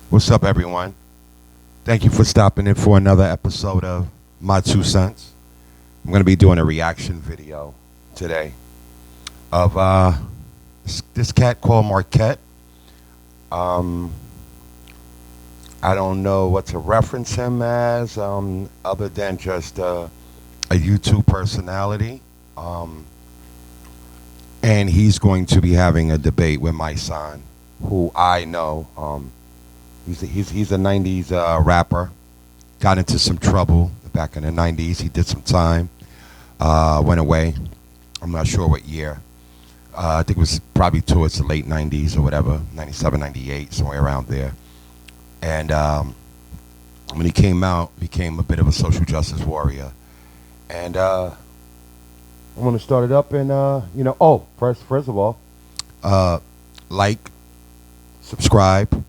What's up, everyone? Thank you for stopping in for another episode of My Two Cents. I'm going to be doing a reaction video today of this cat called Marquett. Um, I don't know what to reference him as, other than just a YouTube personality. Um, and he's going to be having a debate with Mysonne, who I know. He's a '90s rapper. Got into some trouble back in the '90s. He did some time. Went away. I'm not sure what year. I think it was probably towards the late '90s or whatever, '97, '98, somewhere around there. And when he came out, became a bit of a social justice warrior. And I'm gonna start it up and first of all, like, subscribe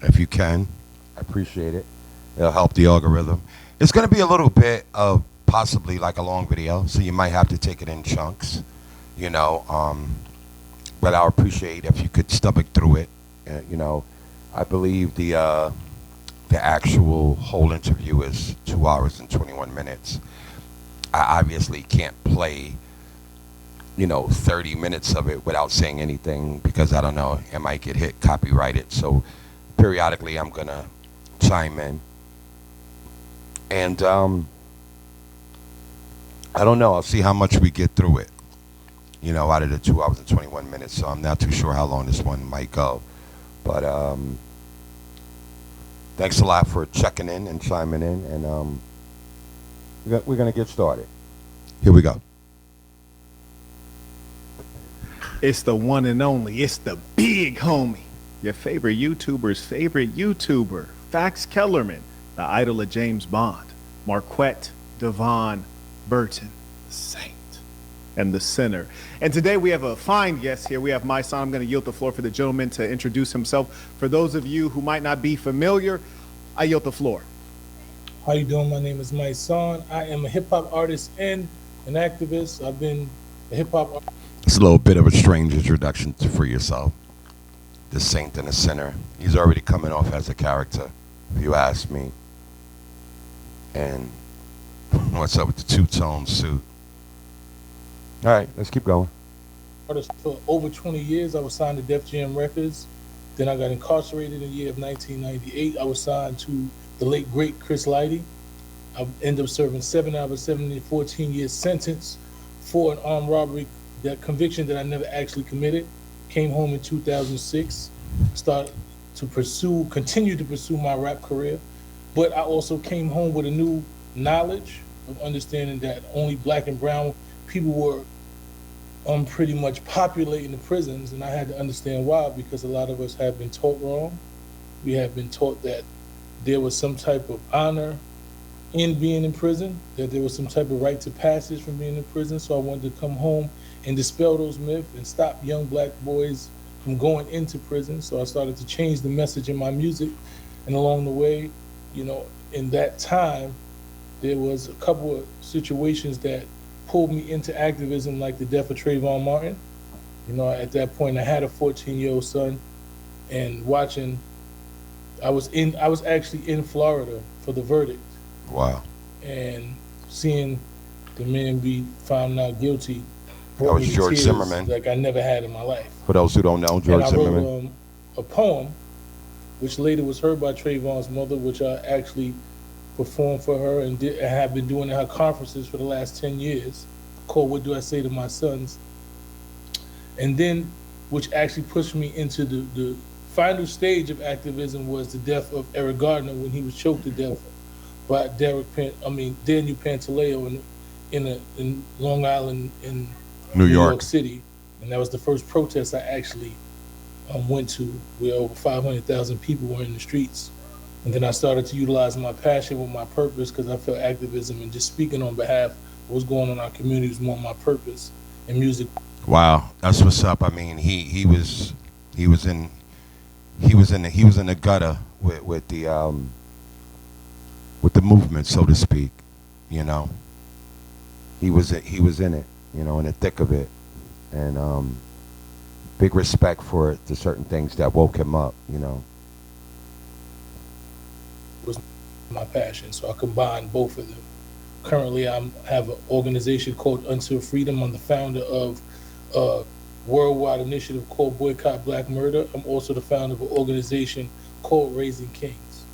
if you can. I appreciate it. It'll help the algorithm. It's going to be a little bit of possibly like a long video, so you might have to take it in chunks, you know. But I'll appreciate if you could stomach through it. I believe the actual whole interview is 2 hours and 21 minutes. I obviously can't play 30 minutes of it without saying anything, because I don't know, it might get hit copyrighted. So periodically I'm gonna chime in, and I don't know, I'll see how much we get through it, out of the 2 hours and 21 minutes. So I'm not too sure how long this one might go, but thanks a lot for checking in and chiming in, and we're gonna get started. Here we go. It's the one and only, it's the big homie, your favorite YouTuber's favorite YouTuber, Fax Kellerman, the idol of James Bond, Marquett Devon Burton, the saint and the sinner. And today we have a fine guest here. We have Mysonne. I'm going to yield the floor for the gentleman to introduce himself. For those of you who might not be familiar, I yield the floor. How you doing? My name is Mysonne. I am a hip-hop artist and an activist. I've been a hip-hop artist. It's a little bit of a strange introduction for yourself. The saint and the sinner. He's already coming off as a character, if you ask me. And what's up with the two-tone suit? All right, let's keep going. Artist for over 20 years. I was signed to Def Jam Records. Then I got incarcerated in the year of 1998. I was signed to the late, great Chris Lighty. I ended up serving 7 out of 7 14-year sentence for an armed robbery, that conviction that I never actually committed. Came home in 2006, started to continue to pursue my rap career. But I also came home with a new knowledge of understanding that only black and brown people were pretty much populating the prisons, and I had to understand why, because a lot of us have been taught wrong. We have been taught that there was some type of honor in being in prison, that there was some type of rite to passage from being in prison. So I wanted to come home and dispel those myths and stop young black boys from going into prison. So I started to change the message in my music, and along the way, in that time, there was a couple of situations that pulled me into activism, like the death of Trayvon Martin. At that point, I had a 14-year-old son, and I was actually in Florida for the verdict. Wow. And seeing the man be found not guilty, That was George Zimmerman. like I never had in my life. For those who don't know, George Zimmerman. I wrote a poem, which later was heard by Trayvon's mother, which I actually performed for her and have been doing at her conferences for the last 10 years, called "What Do I Say to My Sons?" And then, which actually pushed me into the final stage of activism, was the death of Eric Gardner, when he was choked to death by Daniel Pantaleo in Long Island, in New York City. And that was the first protest I actually went to, where over 500,000 people were in the streets. And then I started to utilize my passion with my purpose, because I felt activism and just speaking on behalf of what's going on in our community was more my purpose, and music. Wow, that's what's up. I mean, he was in the gutter with the movement, so to speak. He was in it, in the thick of it, and big respect for the certain things that woke him up. was my passion. So I combined both of them. Currently, I have an organization called Until Freedom. I'm the founder of a worldwide initiative called Boycott Black Murder. I'm also the founder of an organization called Raising Kings.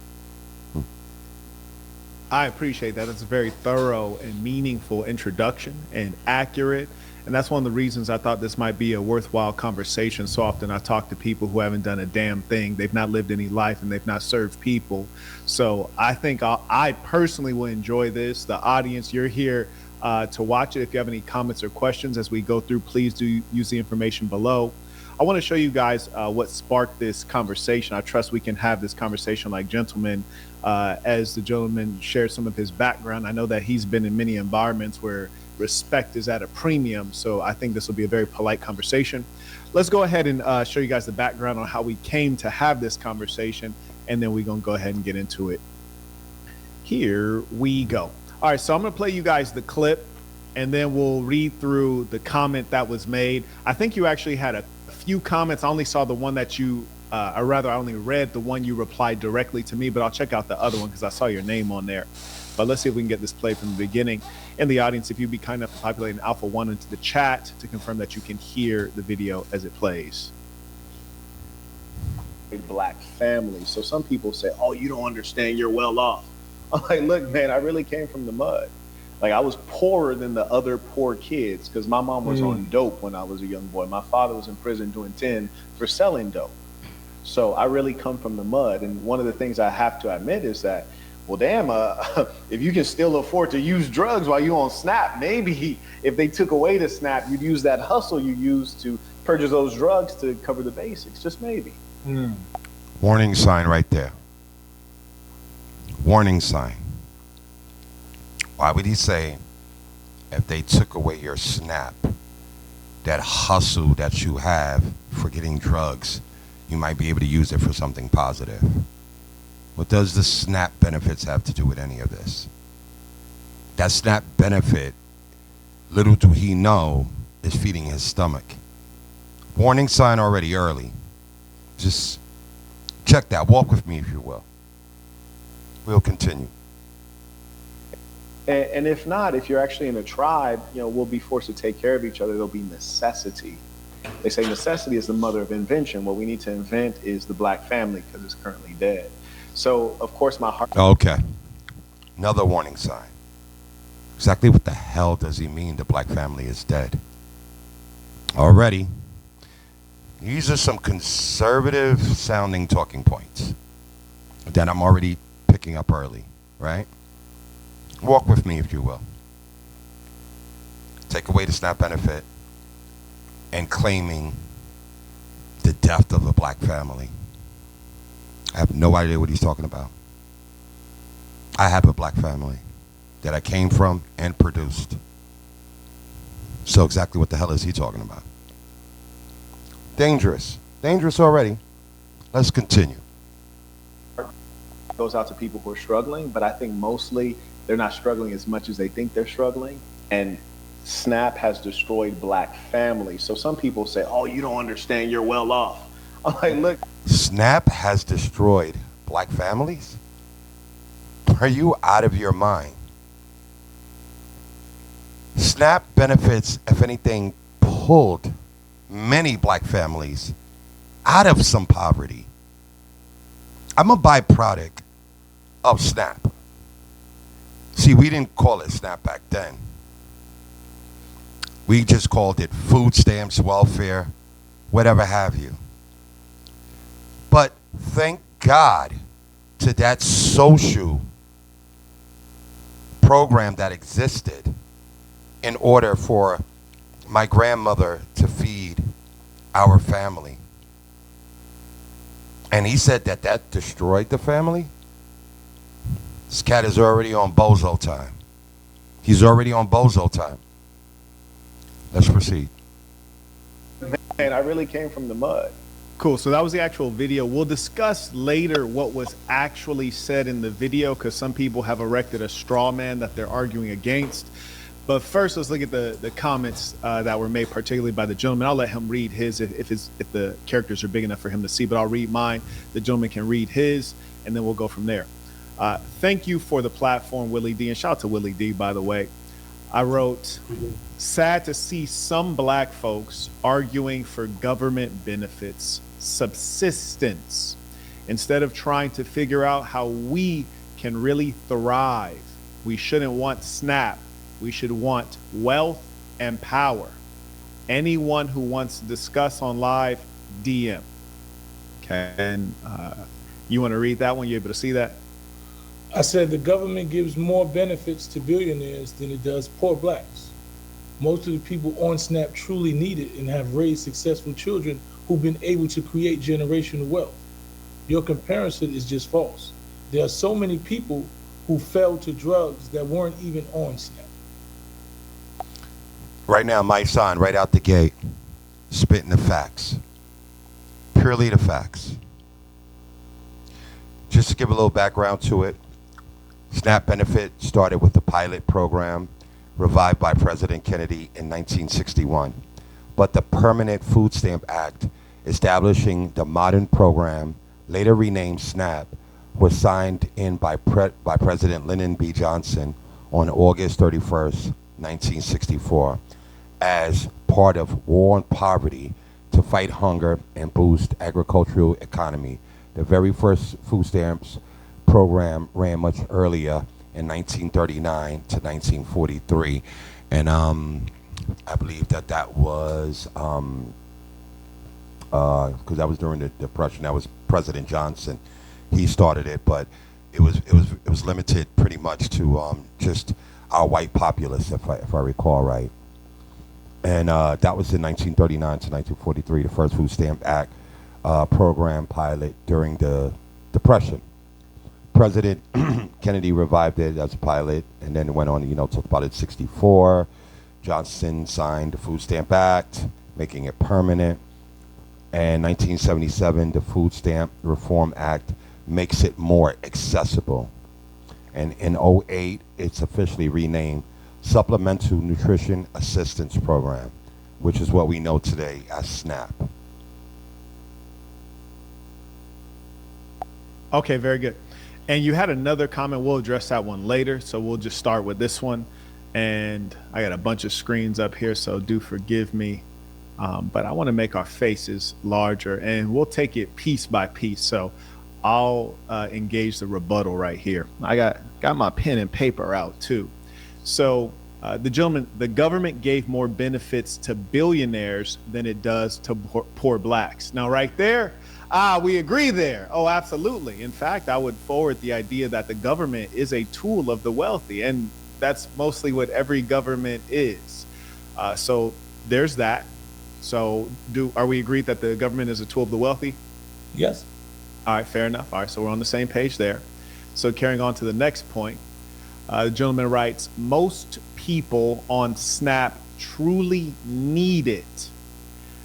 I appreciate that. It's a very thorough and meaningful introduction and accurate. And that's one of the reasons I thought this might be a worthwhile conversation. So often I talk to people who haven't done a damn thing. They've not lived any life and they've not served people. So I think I personally will enjoy this. The audience, you're here to watch it. If you have any comments or questions as we go through, please do use the information below. I want to show you guys what sparked this conversation. I trust we can have this conversation like gentlemen. As the gentleman shared some of his background, I know that he's been in many environments where respect is at a premium. So I think this will be a very polite conversation. Let's go ahead and show you guys the background on how we came to have this conversation. And then we're going to go ahead and get into it. Here we go. All right, so I'm going to play you guys the clip and then we'll read through the comment that was made. I think you actually had a few comments. I only saw the one that you, or rather I only read the one you replied directly to me, but I'll check out the other one because I saw your name on there. But let's see if we can get this played from the beginning. In the audience, if you'd be kind enough to populate an Alpha 1 into the chat to confirm that you can hear the video as it plays. A black family. So some people say, oh, you don't understand, you're well off. I'm like, look, man, I really came from the mud. Like I was poorer than the other poor kids because my mom was on dope when I was a young boy. My father was in prison doing 10 for selling dope. So I really come from the mud. And one of the things I have to admit is that, well, damn, if you can still afford to use drugs while you on SNAP, maybe if they took away the SNAP, you'd use that hustle you used to purchase those drugs to cover the basics. Just maybe. Warning sign right there. Warning sign. Why would he say if they took away your SNAP, that hustle that you have for getting drugs, you might be able to use it for something positive? What does the SNAP benefits have to do with any of this? That SNAP benefit, little do he know, is feeding his stomach. Warning sign already early. Just check that. Walk with me if you will. We'll continue. And if not, if you're actually in a tribe, you know, we'll be forced to take care of each other. There'll be necessity. They say necessity is the mother of invention. What we need to invent is the black family because it's currently dead. So, of course, my heart... Okay. Another warning sign. Exactly what the hell does he mean the black family is dead? Already. These are some conservative sounding talking points that I'm already picking up early, right? Walk with me if you will. Take away the SNAP benefit and claiming the death of the black family. I have no idea what he's talking about. I have a black family that I came from and produced. So exactly what the hell is he talking about? Dangerous. Dangerous already. Let's continue. Goes out to people who are struggling, but I think mostly they're not struggling as much as they think they're struggling. And SNAP has destroyed black families. So some people say, oh, you don't understand, you're well off. I'm like, look. SNAP has destroyed black families? Are you out of your mind? SNAP benefits, if anything, pulled many black families out of some poverty. I'm a byproduct of SNAP. See, we didn't call it SNAP back then. We just called it food stamps, welfare, whatever have you. But thank God to that social program that existed in order for my grandmother to feed our family. And he said that that destroyed the family? This cat is already on bozo time. He's already on bozo time. Let's proceed. Man, I really came from the mud. Cool. So that was the actual video. We'll discuss later what was actually said in the video because some people have erected a straw man that they're arguing against. But first, let's look at the comments that were made, particularly by the gentleman. I'll let him read his if the characters are big enough for him to see, but I'll read mine. The gentleman can read his, and then we'll go from there. Thank you for the platform, Willie D. And shout out to Willie D, by the way. I wrote, sad to see some black folks arguing for government benefits, subsistence, instead of trying to figure out how we can really thrive. We shouldn't want SNAP. We should want wealth and power. Anyone who wants to discuss on live, DM. Okay. And you want to read that one? You able to see that? I said the government gives more benefits to billionaires than it does poor blacks. Most of the people on SNAP truly need it and have raised successful children who've been able to create generational wealth. Your comparison is just false. There are so many people who fell to drugs that weren't even on SNAP. Right now, Mysonne, right out the gate, spitting the facts. Purely the facts. Just to give a little background to it, SNAP benefit started with the pilot program revived by President Kennedy in 1961. But the Permanent Food Stamp Act, establishing the modern program, later renamed SNAP, was signed in by President Lyndon B. Johnson on August 31st, 1964, as part of War on Poverty to fight hunger and boost agricultural economy. The very first food stamps program ran much earlier in 1939 to 1943, and I believe that was because that was during the Depression. That was President Johnson. He started it, but it was limited pretty much to just our white populace, if I recall right. And that was in 1939 to 1943, the first Food Stamp Act program pilot during the Depression. President Kennedy revived it as a pilot, and then it went on, talk about it. 64, Johnson signed the Food Stamp Act, making it permanent. And 1977, the Food Stamp Reform Act makes it more accessible. And in '08, it's officially renamed Supplemental Nutrition Assistance Program, which is what we know today as SNAP. Okay, very good. And you had another comment. We'll address that one later. So we'll just start with this one. And I got a bunch of screens up here, so do forgive me. But I want to make our faces larger, and we'll take it piece by piece. So I'll engage the rebuttal right here. I got my pen and paper out too. So the government gave more benefits to billionaires than it does to poor blacks. Now, right there, we agree there. Oh, absolutely. In fact, I would forward the idea that the government is a tool of the wealthy, and that's mostly what every government is. So there's that. So are we agreed that the government is a tool of the wealthy? Yes. All right, fair enough. All right, so we're on the same page there. So carrying on to the next point, the gentleman writes, most people on SNAP truly need it.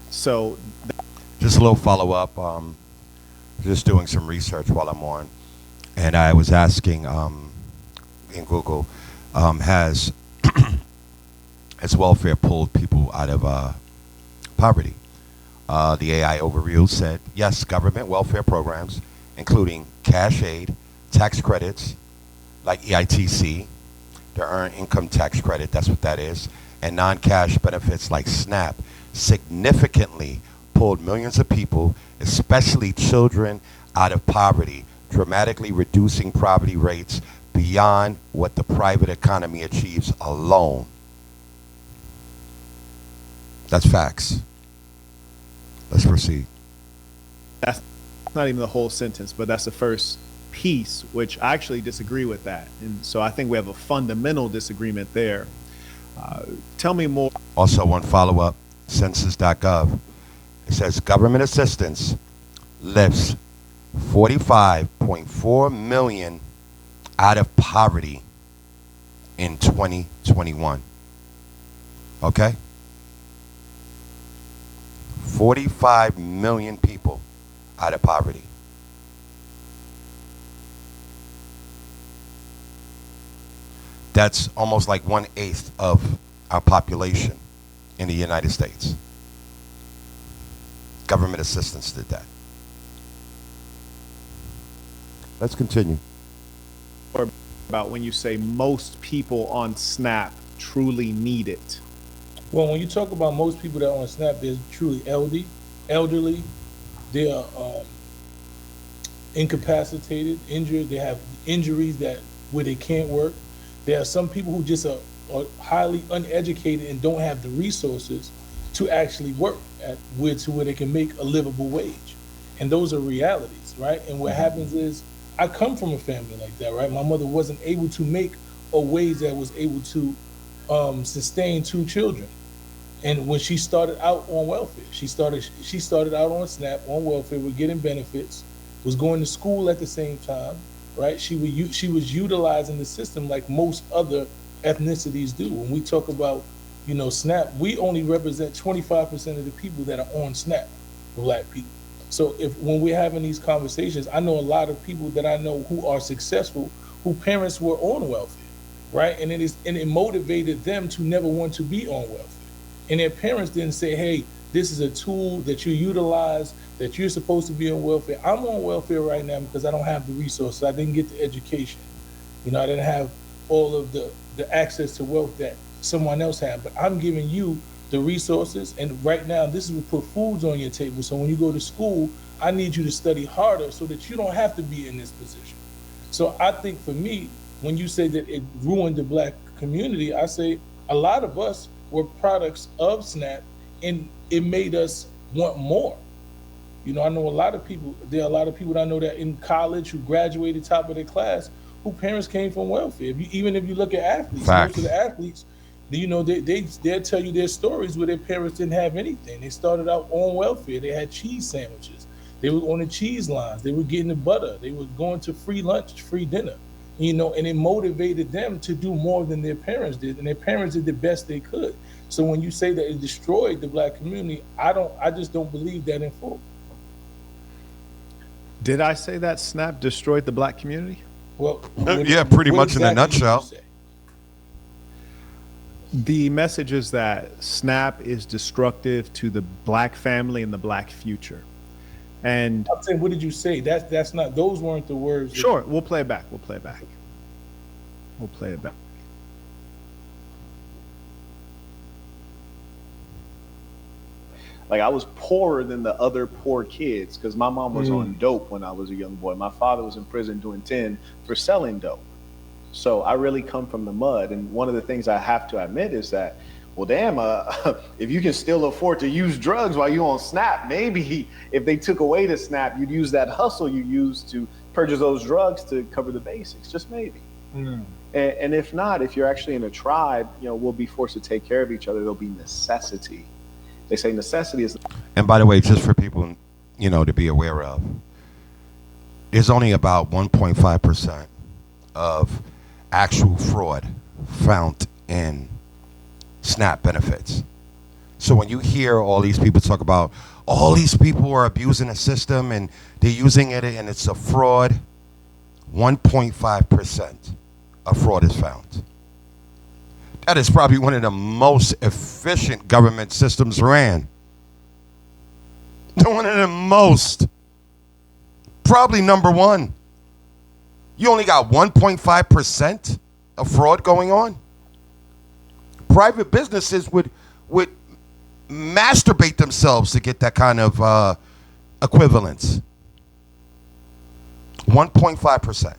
So just a little follow-up, just doing some research while I'm on, and I was asking in Google, has welfare pulled people out of poverty? The AI overview said, yes, government welfare programs, including cash aid, tax credits, like EITC, the Earned Income Tax Credit, that's what that is, and non-cash benefits like SNAP, significantly pulled millions of people, especially children, out of poverty, dramatically reducing poverty rates beyond what the private economy achieves alone. That's facts. Let's proceed. That's not even the whole sentence, but that's the first piece, which I actually disagree with that. And so I think we have a fundamental disagreement there. Tell me more. Also, one follow-up, census.gov. It says government assistance lifts 45.4 million out of poverty in 2021. Okay? 45 million people out of poverty. That's almost like 1/8 of our population in the United States. Government assistance did that. Let's continue. about when you say most people on Snap truly need it? Well, when you talk about most people that are on SNAP, they're truly elderly. They are incapacitated, injured. They have injuries that where they can't work. There are some people who just are highly uneducated and don't have the resources to actually work to where they can make a livable wage. And those are realities, right? And what happens is I come from a family like that, right? My mother wasn't able to make a wage that was able to sustain two children. And when she started out on welfare, she started out on SNAP on welfare, with getting benefits, was going to school at the same time, right? She was utilizing the system like most other ethnicities do. When we talk about, SNAP, we only represent 25% of the people that are on SNAP, Black people. So when we're having these conversations, I know a lot of people that I know who are successful, who parents were on welfare, right? And it motivated them to never want to be on welfare. And their parents didn't say, hey, this is a tool that you utilize, that you're supposed to be on welfare. I'm on welfare right now because I don't have the resources. I didn't get the education. I didn't have all of the access to wealth that someone else had. But I'm giving you the resources. And right now, this is what put foods on your table. So when you go to school, I need you to study harder so that you don't have to be in this position. So I think for me, when you say that it ruined the Black community, I say a lot of us were products of SNAP, and it made us want more. I know there are a lot of people that I know that in college who graduated top of their class, who parents came from welfare. Even if you look at athletes, Facts. most of the athletes, they'll tell you their stories where their parents didn't have anything. They started out on welfare. They had cheese sandwiches. They were on the cheese lines. They were getting the butter. They were going to free lunch, free dinner. And it motivated them to do more than their parents did, and their parents did the best they could. So when you say that it destroyed the Black community, I just don't believe that in full. Did I say that SNAP destroyed the Black community? Well, Yeah, pretty much in a nutshell. The message is that SNAP is destructive to the Black family and the Black future. And I'm saying, what did you say? That's not. Those weren't the words. Sure, we'll play it back. We'll play it back. Like, I was poorer than the other poor kids because my mom was on dope when I was a young boy. My father was in prison doing 10 for selling dope. So I really come from the mud. And one of the things I have to admit is that, well, damn, if you can still afford to use drugs while you're on SNAP, maybe if they took away the SNAP, you'd use that hustle you used to purchase those drugs to cover the basics, just maybe. And if not, if you're actually in a tribe, we'll be forced to take care of each other. There'll be necessity. They say necessity is. And by the way, just for people, to be aware of, there's only about 1.5% of actual fraud found in SNAP benefits. So when you hear all these people talk about all these people are abusing the system and they're using it and it's a fraud, 1.5% of fraud is found. That is probably one of the most efficient government systems ran. One of the most. Probably number one. You only got 1.5% of fraud going on. Private businesses would masturbate themselves to get that kind of equivalence. 1.5%.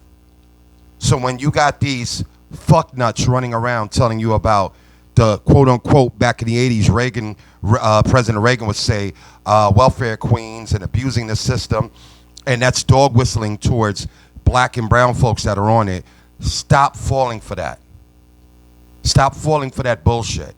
So when you got these fuck nuts running around telling you about the quote unquote back in the 80s, President Reagan would say welfare queens and abusing the system, and that's dog whistling towards Black and brown folks that are on it. Stop falling for that. Stop falling for that bullshit.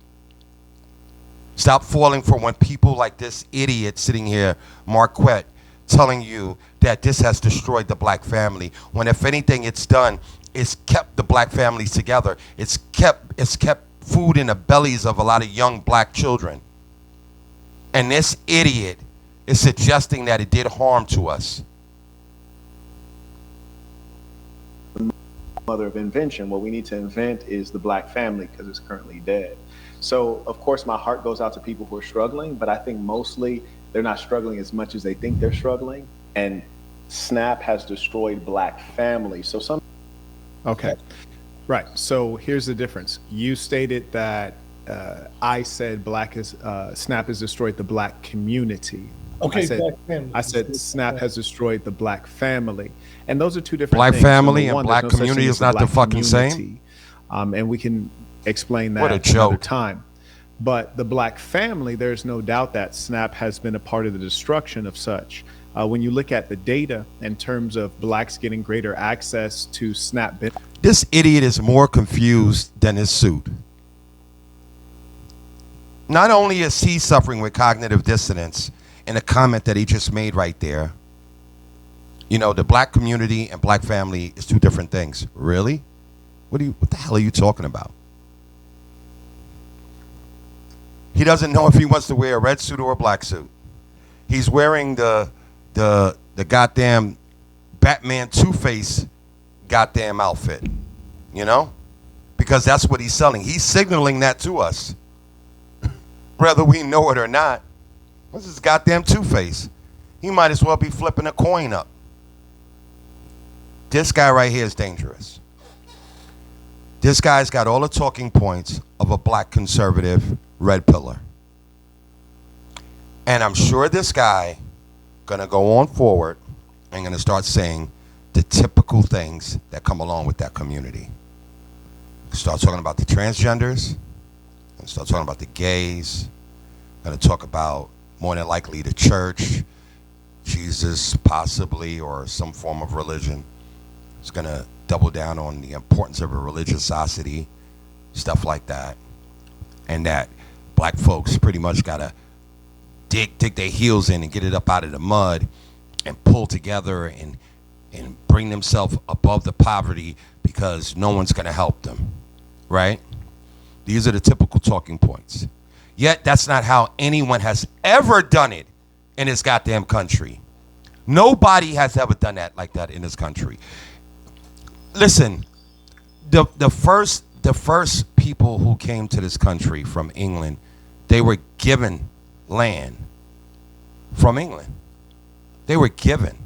Stop falling for when people like this idiot sitting here, Marquett, telling you that this has destroyed the Black family, when if anything it's done, it's kept the Black families together. It's kept food in the bellies of a lot of young Black children. And this idiot is suggesting that it did harm to us. Mother of invention. What we need to invent is the Black family because it's currently dead. So, of course, my heart goes out to people who are struggling, but I think mostly they're not struggling as much as they think they're struggling. And SNAP has destroyed Black families. So some Okay. Right. So here's the difference. You stated that I said Snap has destroyed the black community. Okay, black family. I said Snap has destroyed the black family, and those are two different Black things. family Number and one, black there's no such community thing is as the not the black fucking same? community. And we can explain What a that another joke. time. But the black family, there's no doubt that Snap has been a part of the destruction of such. When you look at the data in terms of blacks getting greater access to Snap benefits. This idiot is more confused than his suit. Not only is he suffering with cognitive dissonance in a comment that he just made right there, you know, the black community and black family is two different things. Really? What the hell are you talking about? He doesn't know if he wants to wear a red suit or a black suit. He's wearing the goddamn Batman Two-Face goddamn outfit, you know? Because that's what he's selling. He's signaling that to us. Whether we know it or not. What's this goddamn Two-Face? He might as well be flipping a coin up. This guy right here is dangerous. This guy's got all the talking points of a black conservative red pillar. And I'm sure this guy gonna go on forward and gonna start saying the typical things that come along with that community. Start talking about the transgenders, and start talking about the gays, gonna talk about more than likely the church, Jesus possibly, or some form of religion. It's gonna double down on the importance of a religiosity, stuff like that. And that black folks pretty much gotta dig their heels in and get it up out of the mud and pull together and bring themselves above the poverty because no one's gonna help them, right? These are the typical talking points. Yet that's not how anyone has ever done it in this goddamn country. Nobody has ever done that like that in this country. Listen, the first people who came to this country from England, they were given land from England. They were given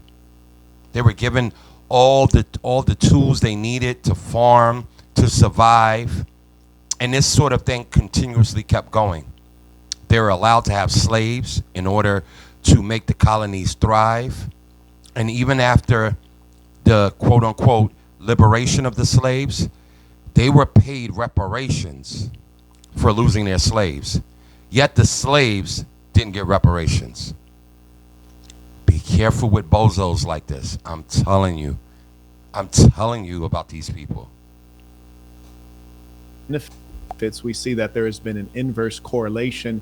all the tools they needed to farm, to survive, and this sort of thing continuously kept going. They were allowed to have slaves in order to make the colonies thrive, and even after the quote-unquote liberation of the slaves, they were paid reparations for losing their slaves. Yet the slaves didn't get reparations. Be careful with bozos like this. I'm telling you about these people. Benefits, we see that there has been an inverse correlation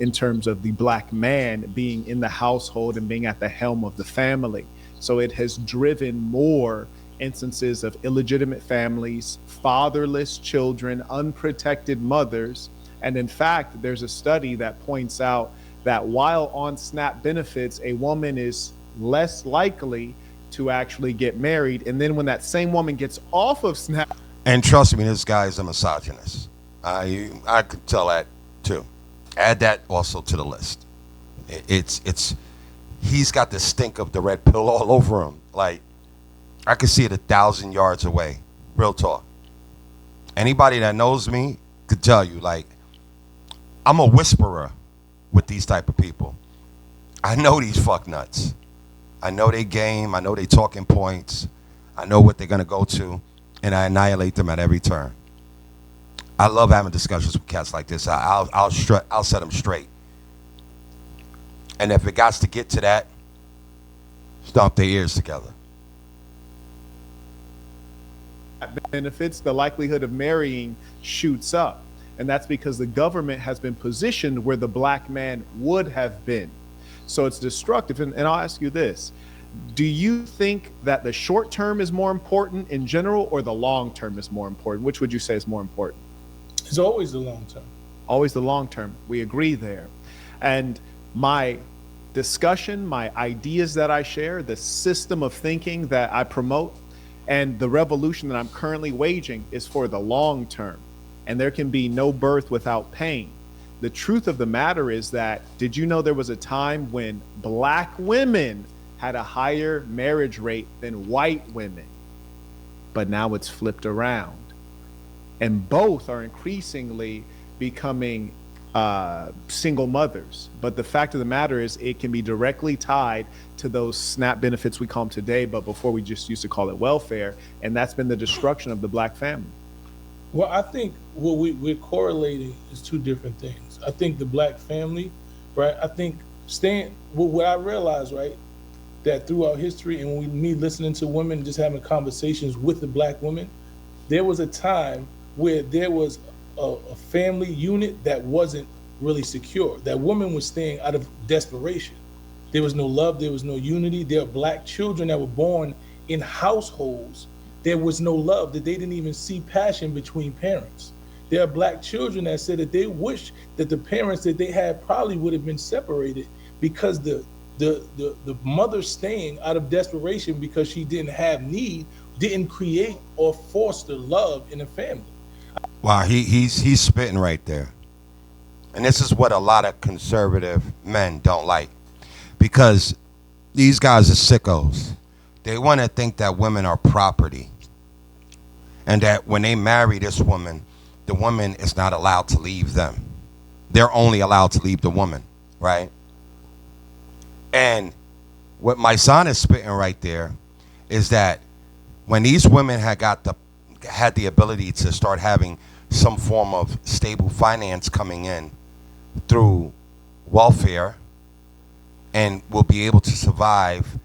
in terms of the black man being in the household and being at the helm of the family. So it has driven more instances of illegitimate families, fatherless children, unprotected mothers. And in fact, there's a study that points out that while on SNAP benefits, a woman is less likely to actually get married. And then when that same woman gets off of SNAP. And trust me, this guy is a misogynist. I could tell that too. Add that also to the list. He's got the stink of the red pill all over him. Like, I could see it 1,000 yards away. Real talk. Anybody that knows me could tell you, like, I'm a whisperer with these type of people. I know these fuck nuts. I know they game. I know they talking points. I know what they're gonna go to, and I annihilate them at every turn. I love having discussions with cats like this. I'll set them straight. And if it got to get to that, stomp their ears together. Benefits, the likelihood of marrying shoots up. And that's because the government has been positioned where the black man would have been. So it's destructive. And I'll ask you this. Do you think that the short term is more important in general, or the long term is more important? Which would you say is more important? It's always the long term. Always the long term. We agree there. And my discussion, my ideas that I share, the system of thinking that I promote, and the revolution that I'm currently waging is for the long term. And there can be no birth without pain. The truth of the matter is that, did you know there was a time when black women had a higher marriage rate than white women? but now it's flipped around. And both are increasingly becoming single mothers. But the fact of the matter is, it can be directly tied to those SNAP benefits we call them today, but before we just used to call it welfare. And that's been the destruction of the black family. Well, I think what we're correlating is two different things. I think the black family, right? I think what I realized, right, that throughout history and me listening to women, just having conversations with the black women, there was a time where there was a family unit that wasn't really secure. That woman was staying out of desperation. There was no love, there was no unity. There are black children that were born in households. There was no love, that they didn't even see passion between parents. There are black children that said that they wish that the parents that they had probably would have been separated, because the mother staying out of desperation because she didn't have need didn't create or foster love in a family. Wow, he's spitting right there. And this is what a lot of conservative men don't like, because these guys are sickos. They want to think that women are property, and that when they marry this woman, the woman is not allowed to leave them. They're only allowed to leave the woman, right? And what Mysonne is spitting right there is that when these women had the ability to start having some form of stable finance coming in through welfare, and will be able to survive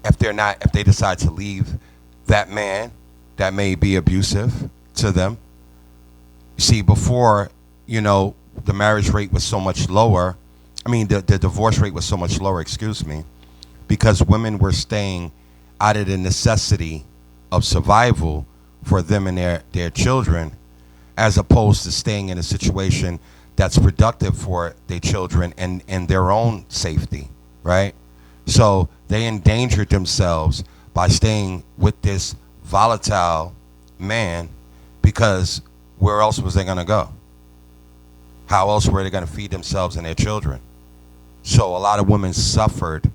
if they decide to leave that man that may be abusive to them. See, before, the marriage rate was so much lower. I mean, the divorce rate was so much lower, because women were staying out of the necessity of survival for them and their children, as opposed to staying in a situation that's productive for their children and their own safety, right? So they endangered themselves by staying with this volatile man, because where else was they going to go? How else were they going to feed themselves and their children? So a lot of women suffered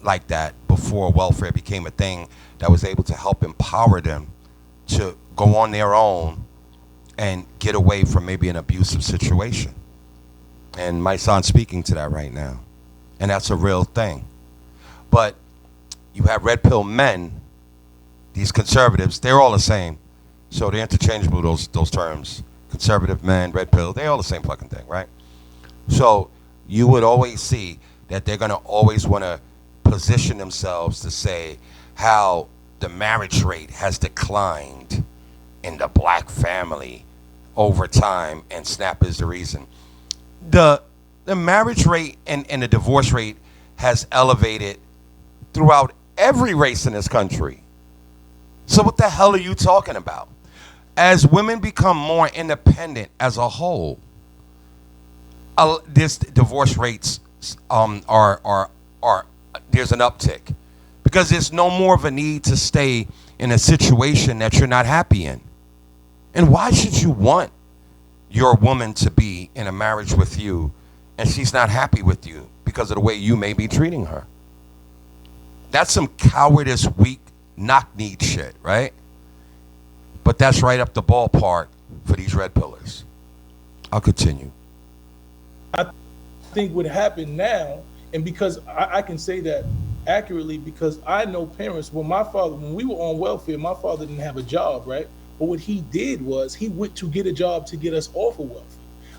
like that before welfare became a thing that was able to help empower them to go on their own and get away from maybe an abusive situation. And my son's speaking to that right now. And that's a real thing. But you have red pill men, these conservatives, they're all the same. So they're interchangeable, those terms. Conservative men, red pill, they're all the same fucking thing, right? So you would always see that they're going to always want to position themselves to say how the marriage rate has declined in the black family over time, and SNAP is the reason. The marriage rate and the divorce rate has elevated throughout every race in this country. So what the hell are you talking about? As women become more independent as a whole, this divorce rates are there's an uptick, because there's no more of a need to stay in a situation that you're not happy in. And why should you want your woman to be in a marriage with you and she's not happy with you because of the way you may be treating her? That's some cowardice, weak, knock-kneed shit, right? But that's right up the ballpark for these red pillars. I'll continue. I think what happened now, and because I can say that accurately, because I know parents, when we were on welfare, my father didn't have a job, right? But what he did was he went to get a job to get us off of welfare.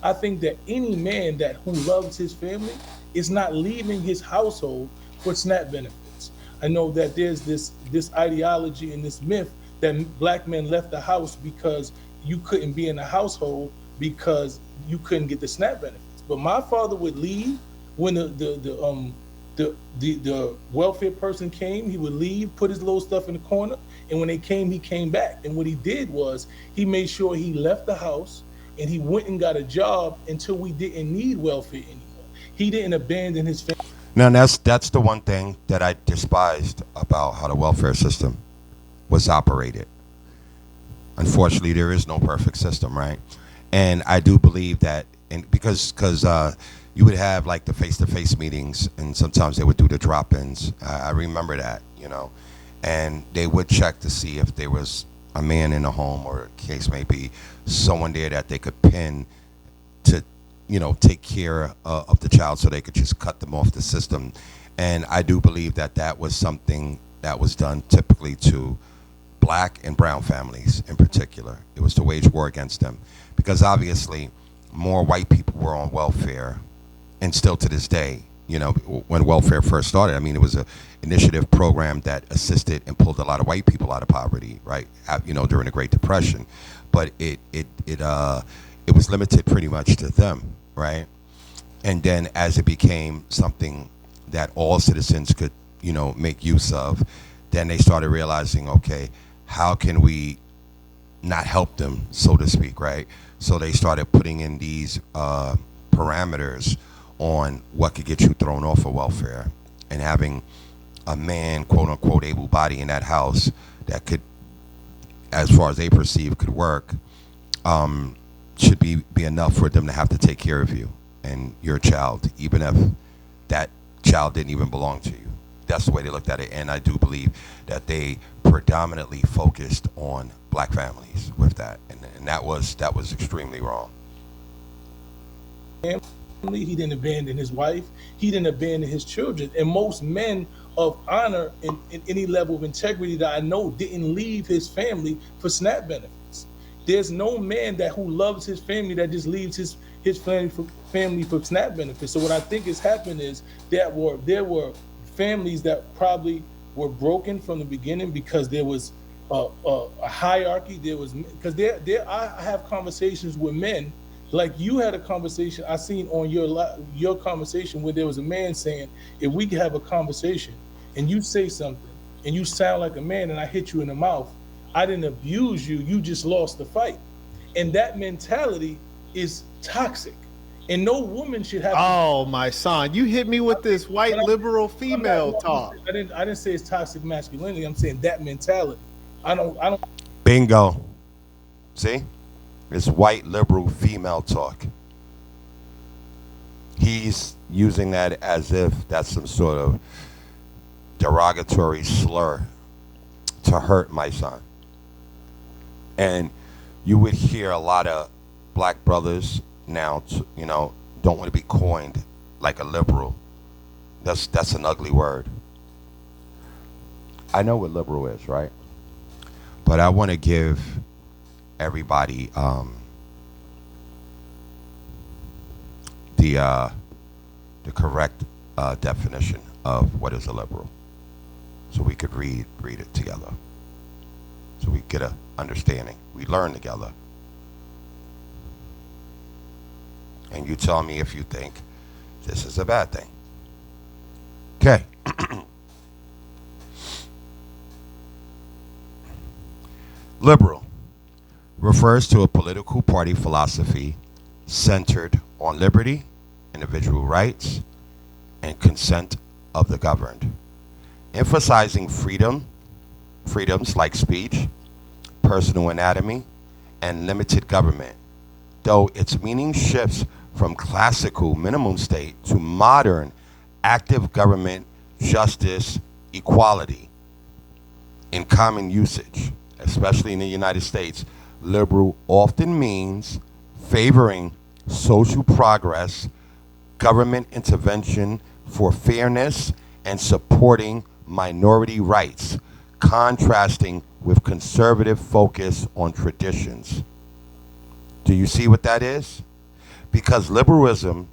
I think that any man who loves his family is not leaving his household for SNAP benefits. I know that there's this ideology and this myth that black men left the house because you couldn't be in the household because you couldn't get the SNAP benefits. But my father would leave when the welfare person came. He would leave, put his little stuff in the corner, and when they came, he came back. And what he did was he made sure he left the house and he went and got a job until we didn't need welfare anymore. He didn't abandon his family. Now that's the one thing that I despised about how the welfare system was operated. Unfortunately, there is no perfect system, right? And I do believe that, and because you would have like the face-to-face meetings, and sometimes they would do the drop-ins. I remember that, and they would check to see if there was a man in the home, or case may be, someone there that they could pin to, take care of the child, so they could just cut them off the system. And I do believe that that was something that was done typically to black and brown families in particular. It was to wage war against them, because obviously more white people were on welfare, and still to this day, when welfare first started, I mean, it was a initiative program that assisted and pulled a lot of white people out of poverty, right? During the Great Depression, but it was limited pretty much to them, right? And then as it became something that all citizens could, make use of, then they started realizing, okay, how can we not help them, so to speak, right? So they started putting in these parameters on what could get you thrown off of welfare, and having a man, quote unquote, able body in that house that could, as far as they perceive, could work, should be enough for them to have to take care of you and your child, even if that child didn't even belong to you. That's the way they looked at it, and I do believe that they predominantly focused on black families with that, and that was extremely wrong. He didn't abandon his wife. He didn't abandon his children. And most men of honor and any level of integrity that I know didn't leave his family for SNAP benefits. There's no man who loves his family that just leaves his family for SNAP benefits. So what I think has happened is there were families that probably were broken from the beginning, because there was a hierarchy. I have conversations with men. Like you had a conversation I seen on your conversation, where there was a man saying, if we could have a conversation and you say something and you sound like a man and I hit you in the mouth, I didn't abuse you, you just lost the fight. And that mentality is toxic. And no woman should have. Oh, my son, you hit me with this white liberal female talk. I didn't say it's toxic masculinity. I'm saying that mentality. I don't. Bingo. See? It's white liberal female talk. He's using that as if that's some sort of derogatory slur to hurt my son. And you would hear a lot of black brothers now, don't want to be coined like a liberal. That's an ugly word. I know what liberal is, right? But I want to give everybody the correct definition of what is a liberal, so we could read it together, so we get a understanding. We learn together, and you tell me if you think this is a bad thing. Okay. Liberal refers to a political party philosophy centered on liberty, individual rights, and consent of the governed, emphasizing freedoms like speech, personal anatomy, and limited government, though its meaning shifts from classical minimum state to modern active government, justice, equality. In common usage, especially in the United States, liberal often means favoring social progress, government intervention for fairness, and supporting minority rights, contrasting with conservative focus on traditions. Do you see what that is? Because liberalism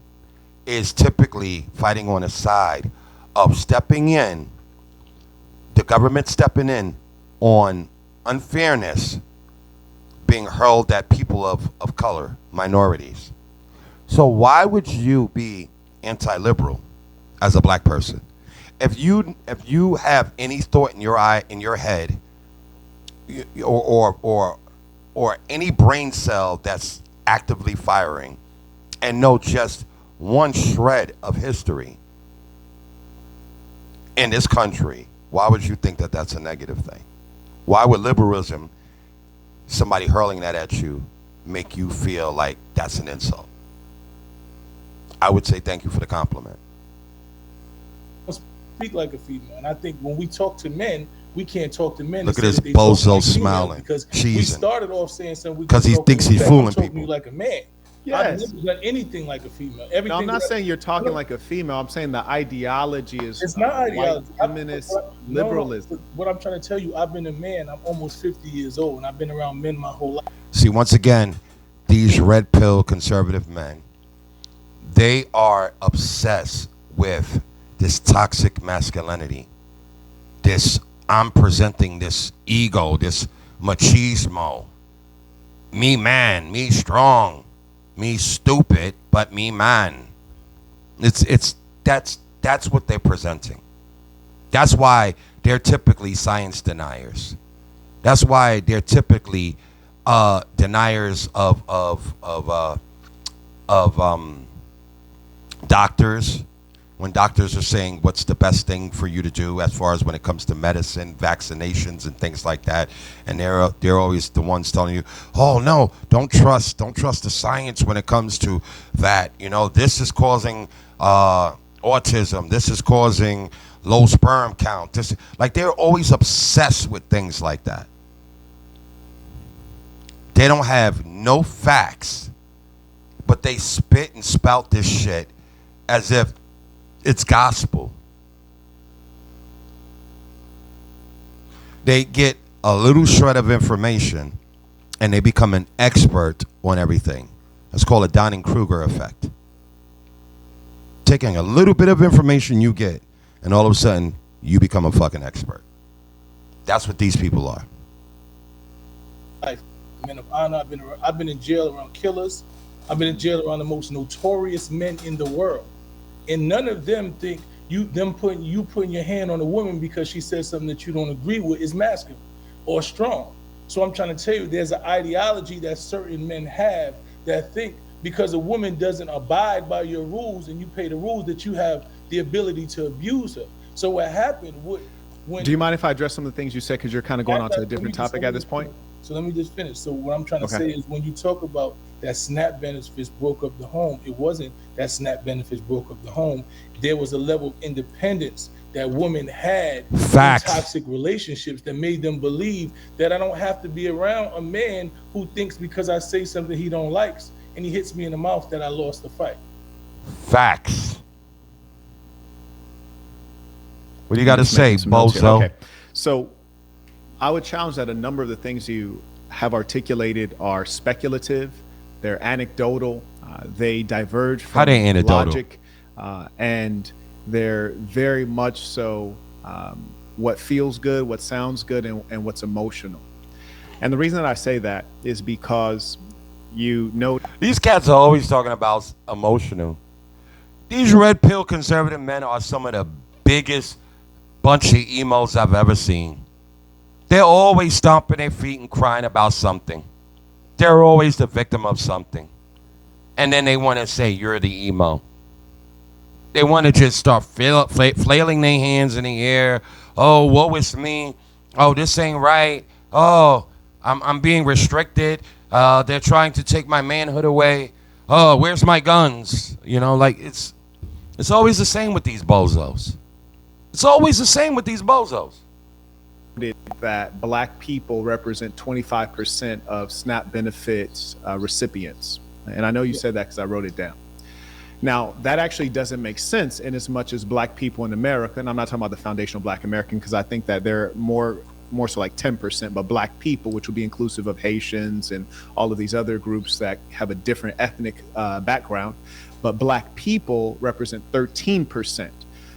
is typically fighting on the side of stepping in, the government stepping in on unfairness being hurled at people of color, minorities. So why would you be anti-liberal as a black person? If you have any thought in your head, or any brain cell that's actively firing, and know just one shred of history in this country, why would you think that that's a negative thing? Why would liberalism, somebody hurling that at you, make you feel like that's an insult? I would say thank you for the compliment. Speak like a female. And I think when we talk to men, we can't talk to men. Look at Instead this they talk bozo like females, smiling, because we cheesing, started off saying something. because he thinks he's I'm fooling talking to people. you like a man. Yes. I've never done anything like a female. No, Everything. I'm not saying you're talking like a female. I'm saying the ideology is it's not ideology. white feminist liberalism. What I'm trying to tell you, I've been a man. I'm almost 50 years old, and I've been around men my whole life. See, once again, these red pill conservative men, they are obsessed with this toxic masculinity. This, I'm presenting this ego, this machismo. Me man, me strong, me stupid, but me man. That's what they're presenting. That's why they're typically science deniers. That's why they're typically deniers of doctors. When doctors are saying what's the best thing for you to do as far as when it comes to medicine, vaccinations, and things like that, and they're always the ones telling you, oh no, don't trust the science when it comes to that. You know, this is causing autism. This is causing low sperm count. Like, they're always obsessed with things like that. They don't have no facts, but they spit and spout this shit as if it's gospel. They get a little shred of information and they become an expert on everything. That's called a Dunning-Kruger effect. Taking a little bit of information you get, and all of a sudden you become a fucking expert. That's what these people are. Men of honor. I've been in jail around killers. I've been in jail around the most notorious men in the world. And none of them think putting your hand on a woman because she says something that you don't agree with is masculine or strong. So I'm trying to tell you, there's an ideology that certain men have that think because a woman doesn't abide by your rules and you pay the rules, that you have the ability to abuse her. So what happened when... Do you mind if I address some of the things you said, because you're kind of going on to a different topic at this point? So let me just finish. So what I'm trying to say is, when you talk about that SNAP benefits broke up the home, it wasn't that SNAP benefits broke up the home. There was a level of independence that women had in toxic relationships that made them believe that I don't have to be around a man who thinks because I say something he don't likes and he hits me in the mouth that I lost the fight. Facts. What do you got to say, bozo? Okay. So I would challenge that a number of the things you have articulated are speculative, they're anecdotal, they diverge from logic, and they're very much so what feels good, what sounds good, and what's emotional. And the reason that I say that is because these cats are always talking about emotional. These red pill conservative men are some of the biggest bunch of emos I've ever seen. They're always stomping their feet and crying about something. They're always the victim of something. And then they want to say, you're the emo. They want to just start flailing their hands in the air. Oh, woe is me. Oh, this ain't right. Oh, I'm being restricted. They're trying to take my manhood away. Oh, where's my guns? You know, like, it's always the same with these bozos. It's always the same with these bozos. That black people represent 25% of SNAP benefits recipients. And I know you said that because I wrote it down. Now, that actually doesn't make sense in as much as black people in America, and I'm not talking about the foundational Black American, because I think that they're more so like 10%, but black people, which would be inclusive of Haitians and all of these other groups that have a different ethnic background, but black people represent 13%.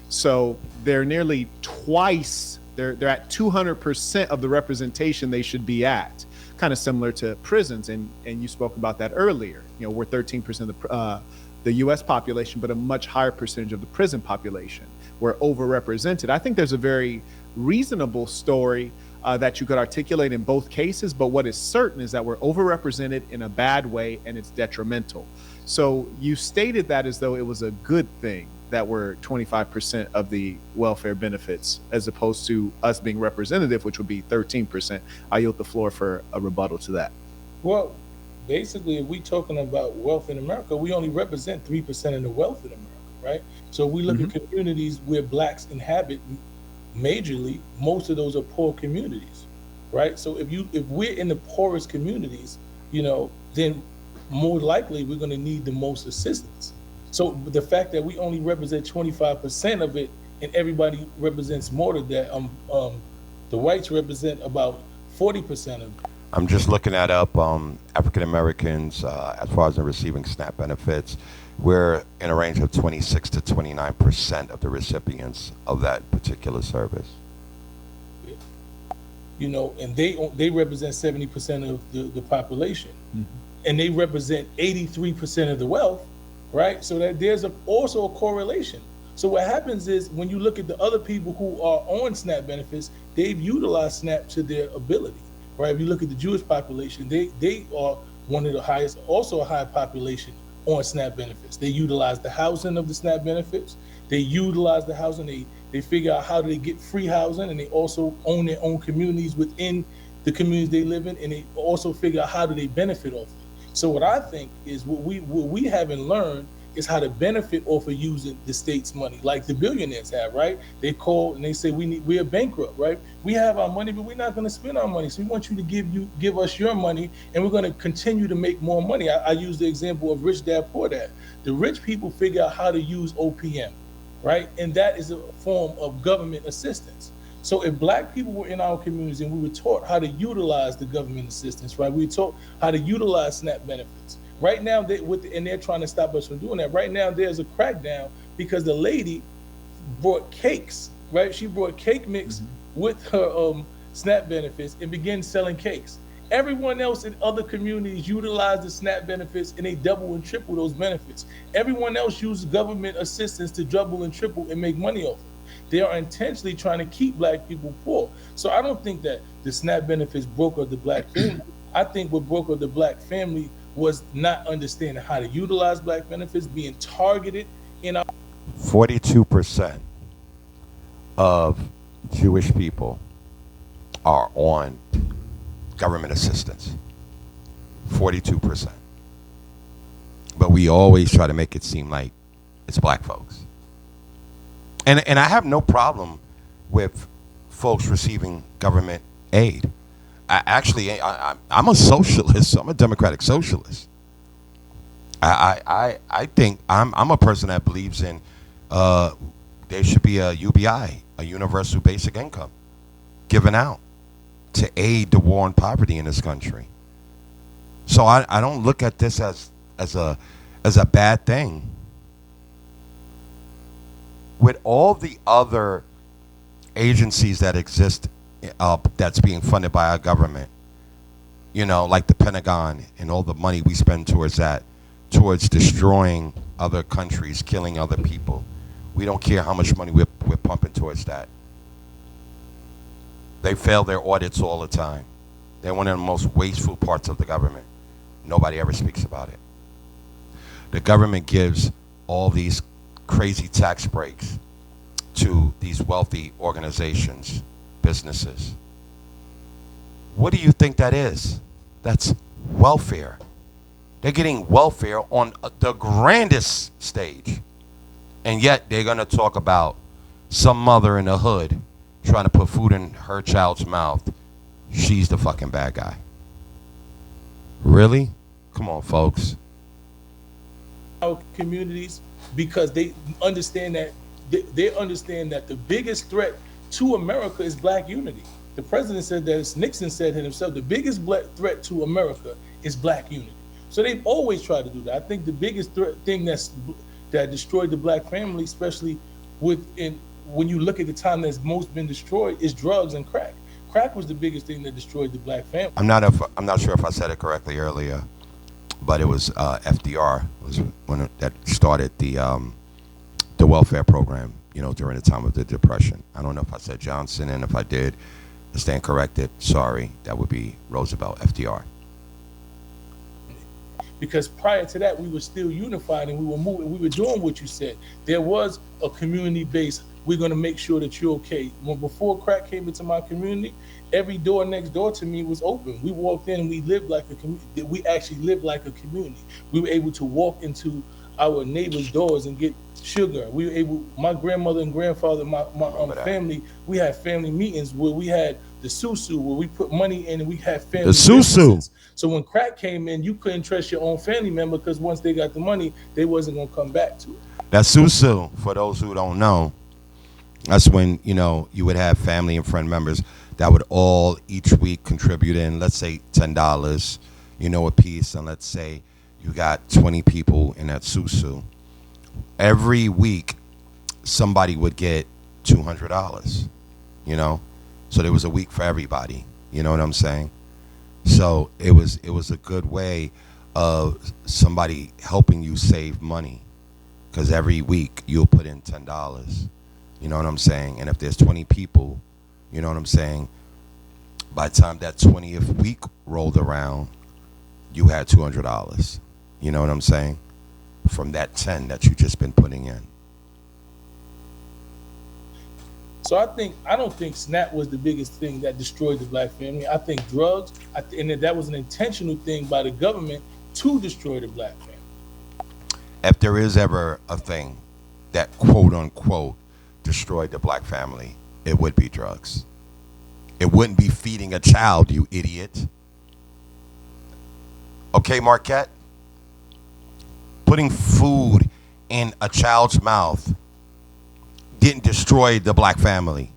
So they're nearly twice, they're at 200% of the representation they should be at. Kind of similar to prisons, and you spoke about that earlier. You know, we're 13% of the U.S. population, but a much higher percentage of the prison population. We're overrepresented. I think there's a very reasonable story that you could articulate in both cases, but what is certain is that we're overrepresented in a bad way, and it's detrimental. So you stated that as though it was a good thing that we're 25% of the welfare benefits, as opposed to us being representative, which would be 13%. I yield the floor for a rebuttal to that. Well, basically, if we're talking about wealth in America, we only represent 3% of the wealth in America, right? So we look at communities where blacks inhabit majorly, most of those are poor communities, right? So if we're in the poorest communities, then more likely we're going to need the most assistance. So the fact that we only represent 25% of it, and everybody represents more than that, the whites represent about 40% of it. I'm just looking that up. African Americans, as far as in receiving SNAP benefits, we're in a range of 26 to 29% of the recipients of that particular service. And they represent 70% of the population, and they represent 83% of the wealth, right? So that there's also a correlation. So what happens is when you look at the other people who are on SNAP benefits, they've utilized SNAP to their ability, right? If you look at the Jewish population, they are one of the highest, also a high population on SNAP benefits. They utilize the housing of the SNAP benefits. They utilize the housing. They figure out how do they get free housing, and they also own their own communities within the communities they live in, and they also figure out how do they benefit off it. So what I think is what we haven't learned is how to benefit off of using the state's money, like the billionaires have, right? They call and they say we're bankrupt, right? We have our money, but we're not going to spend our money. So we want you to give us your money, and we're going to continue to make more money. I use the example of Rich Dad Poor Dad. The rich people figure out how to use OPM, right? And that is a form of government assistance. So if Black people were in our communities and we were taught how to utilize the government assistance, right? We were taught how to utilize SNAP benefits. Right now, they're trying to stop us from doing that. Right now, there's a crackdown because the lady brought cakes, right? She brought cake mix with her SNAP benefits and began selling cakes. Everyone else in other communities utilize the SNAP benefits, and they double and triple those benefits. Everyone else uses government assistance to double and triple and make money off it. They are intentionally trying to keep Black people poor. So I don't think that the SNAP benefits broke up the Black family. I think what broke up the Black family was not understanding how to utilize Black benefits, being targeted in our 42% of Jewish people are on government assistance. 42%. But we always try to make it seem like it's Black folks. And I have no problem with folks receiving government aid. I'm a socialist. I'm a democratic socialist. I think I'm a person that believes in there should be a UBI, a universal basic income, given out to aid the war on poverty in this country. So I don't look at this as a bad thing. With all the other agencies that exist that's being funded by our government, like the Pentagon and all the money we spend towards that, towards destroying other countries, killing other people. We don't care how much money we're pumping towards that. They fail their audits all the time. They're one of the most wasteful parts of the government. Nobody ever speaks about it. The government gives all these crazy tax breaks to these wealthy organizations, businesses. What do you think that is? That's welfare. They're getting welfare on the grandest stage. And yet they're going to talk about some mother in the hood trying to put food in her child's mouth. She's the fucking bad guy. Really? Come on, folks. Our communities, because they understand that the biggest threat to America is Black unity. The president said that, Nixon said it himself, the biggest threat to America is Black unity. So they've always tried to do that. I think the biggest thing that destroyed the Black family, especially when you look at the time that's most been destroyed, is drugs and crack. Crack was the biggest thing that destroyed the Black family. I'm not sure if I said it correctly earlier, but it was FDR was when that started the welfare program, during the time of the Depression. I don't know if I said Johnson, and if I did, I stand corrected. Sorry, that would be Roosevelt, FDR. Because prior to that, we were still unified and we were moving. We were doing what you said. There was a community base. We're going to make sure that you're okay. Before crack came into my community, every door next door to me was open. We walked in and we lived like a community. We actually lived like a community. We were able to walk into our neighbors' doors and get sugar. We were able, my grandmother and grandfather, my family, we had family meetings where we had the susu, where we put money in and we had family The susu. businesses. So when crack came in, you couldn't trust your own family member because once they got the money, they wasn't going to come back to it. That susu, for those who don't know, that's when, you would have family and friend members that would all each week contribute in, let's say $10, a piece. And let's say you got 20 people in that susu. Every week, somebody would get $200, So there was a week for everybody. You know what I'm saying? So it was a good way of somebody helping you save money. Because every week you'll put in $10. You know what I'm saying? And if there's 20 people, you know what I'm saying? By the time that 20th week rolled around, you had $200. You know what I'm saying? From that 10 that you just been putting in. So I don't think SNAP was the biggest thing that destroyed the black family. I think drugs, and that was an intentional thing by the government to destroy the black family. If there is ever a thing that quote unquote destroyed the black family, it would be drugs. It wouldn't be feeding a child, you idiot. Okay, Marquett? Putting food in a child's mouth didn't destroy the black family.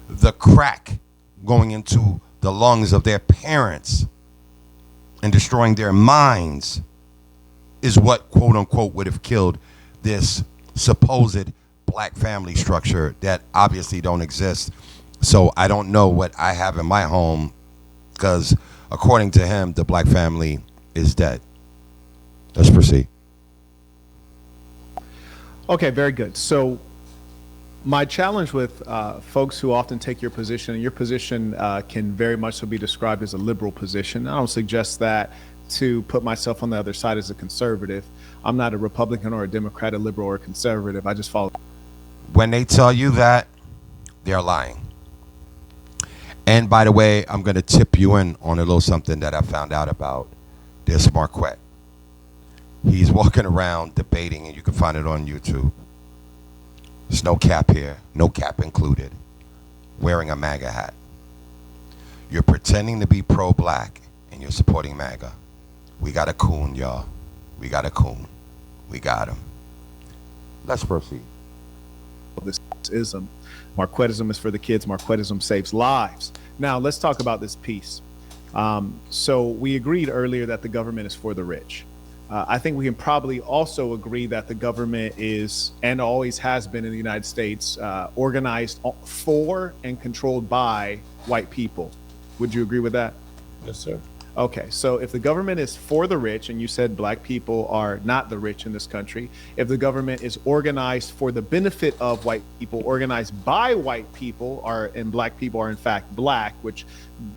The crack going into the lungs of their parents and destroying their minds is what, quote unquote, would have killed this supposed black family structure that obviously don't exist. So I don't know what I have in my home because according to him, the black family is dead. Let's proceed. Okay, very good. So my challenge with folks who often take your position, and your position can very much so be described as a liberal position. I don't suggest that to put myself on the other side as a conservative. I'm not a Republican or a Democrat, a liberal or a conservative. I just follow. When they tell you that, they're lying. And by the way, I'm going to tip you in on a little something that I found out about this Marquett. He's walking around debating, and you can find it on YouTube. There's no cap here, no cap included, wearing a MAGA hat. You're pretending to be pro-black, and you're supporting MAGA. We got a coon, y'all. We got a coon. We got him. Let's proceed. This ism. Marquettism is for the kids. Marquettism saves lives. Now, let's talk about this piece. So we agreed earlier that the government is for the rich. I think we can probably also agree that the government is, and always has been in the United States, organized for and controlled by white people. Would you agree with that? Yes, sir. Okay, so if the government is for the rich, and you said black people are not the rich in this country, if the government is organized for the benefit of white people, organized by white people, and black people are in fact black, which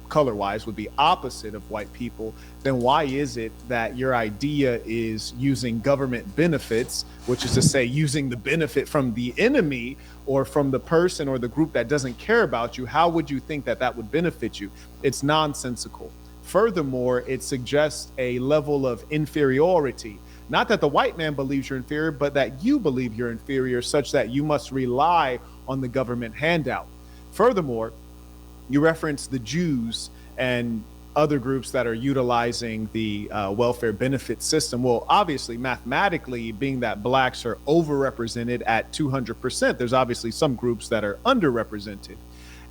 color-wise would be opposite of white people, then why is it that your idea is using government benefits, which is to say using the benefit from the enemy or from the person or the group that doesn't care about you? How would you think that that would benefit you? It's nonsensical. Furthermore, it suggests a level of inferiority. Not that the white man believes you're inferior, but that you believe you're inferior, such that you must rely on the government handout. Furthermore, you reference the Jews and other groups that are utilizing the welfare benefit system. Well, obviously, mathematically, being that blacks are overrepresented at 200%, there's obviously some groups that are underrepresented.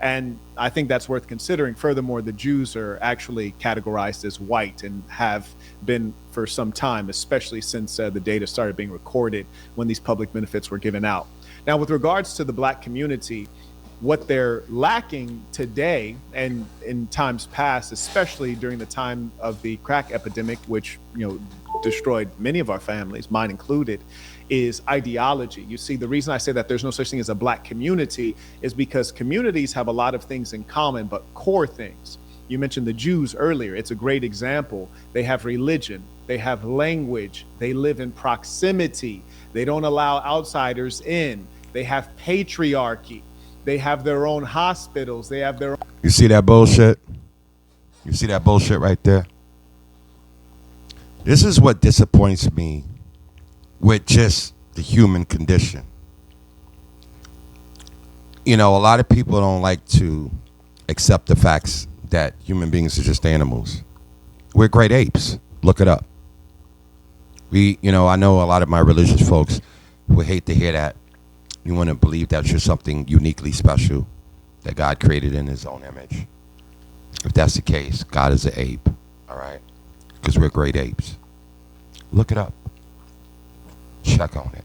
And I think that's worth considering. Furthermore, the Jews are actually categorized as white and have been for some time, especially since the data started being recorded when these public benefits were given out. Now, with regards to the black community, what they're lacking today and in times past, especially during the time of the crack epidemic, which destroyed many of our families, mine included, is ideology. You see, the reason I say that there's no such thing as a black community is because communities have a lot of things in common, but core things. You mentioned the Jews earlier. It's a great example. They have religion, they have language, they live in proximity, they don't allow outsiders in, they have patriarchy, they have their own hospitals, they have their own. You see that bullshit? You see that bullshit right there? This is what disappoints me with just the human condition. You know, a lot of people don't like to accept the facts that human beings are just animals. We're great apes. Look it up. I know a lot of my religious folks would hate to hear that. You want to believe that you're something uniquely special that God created in his own image. If that's the case, God is an ape, all right? Because we're great apes. Look it up. Check on it.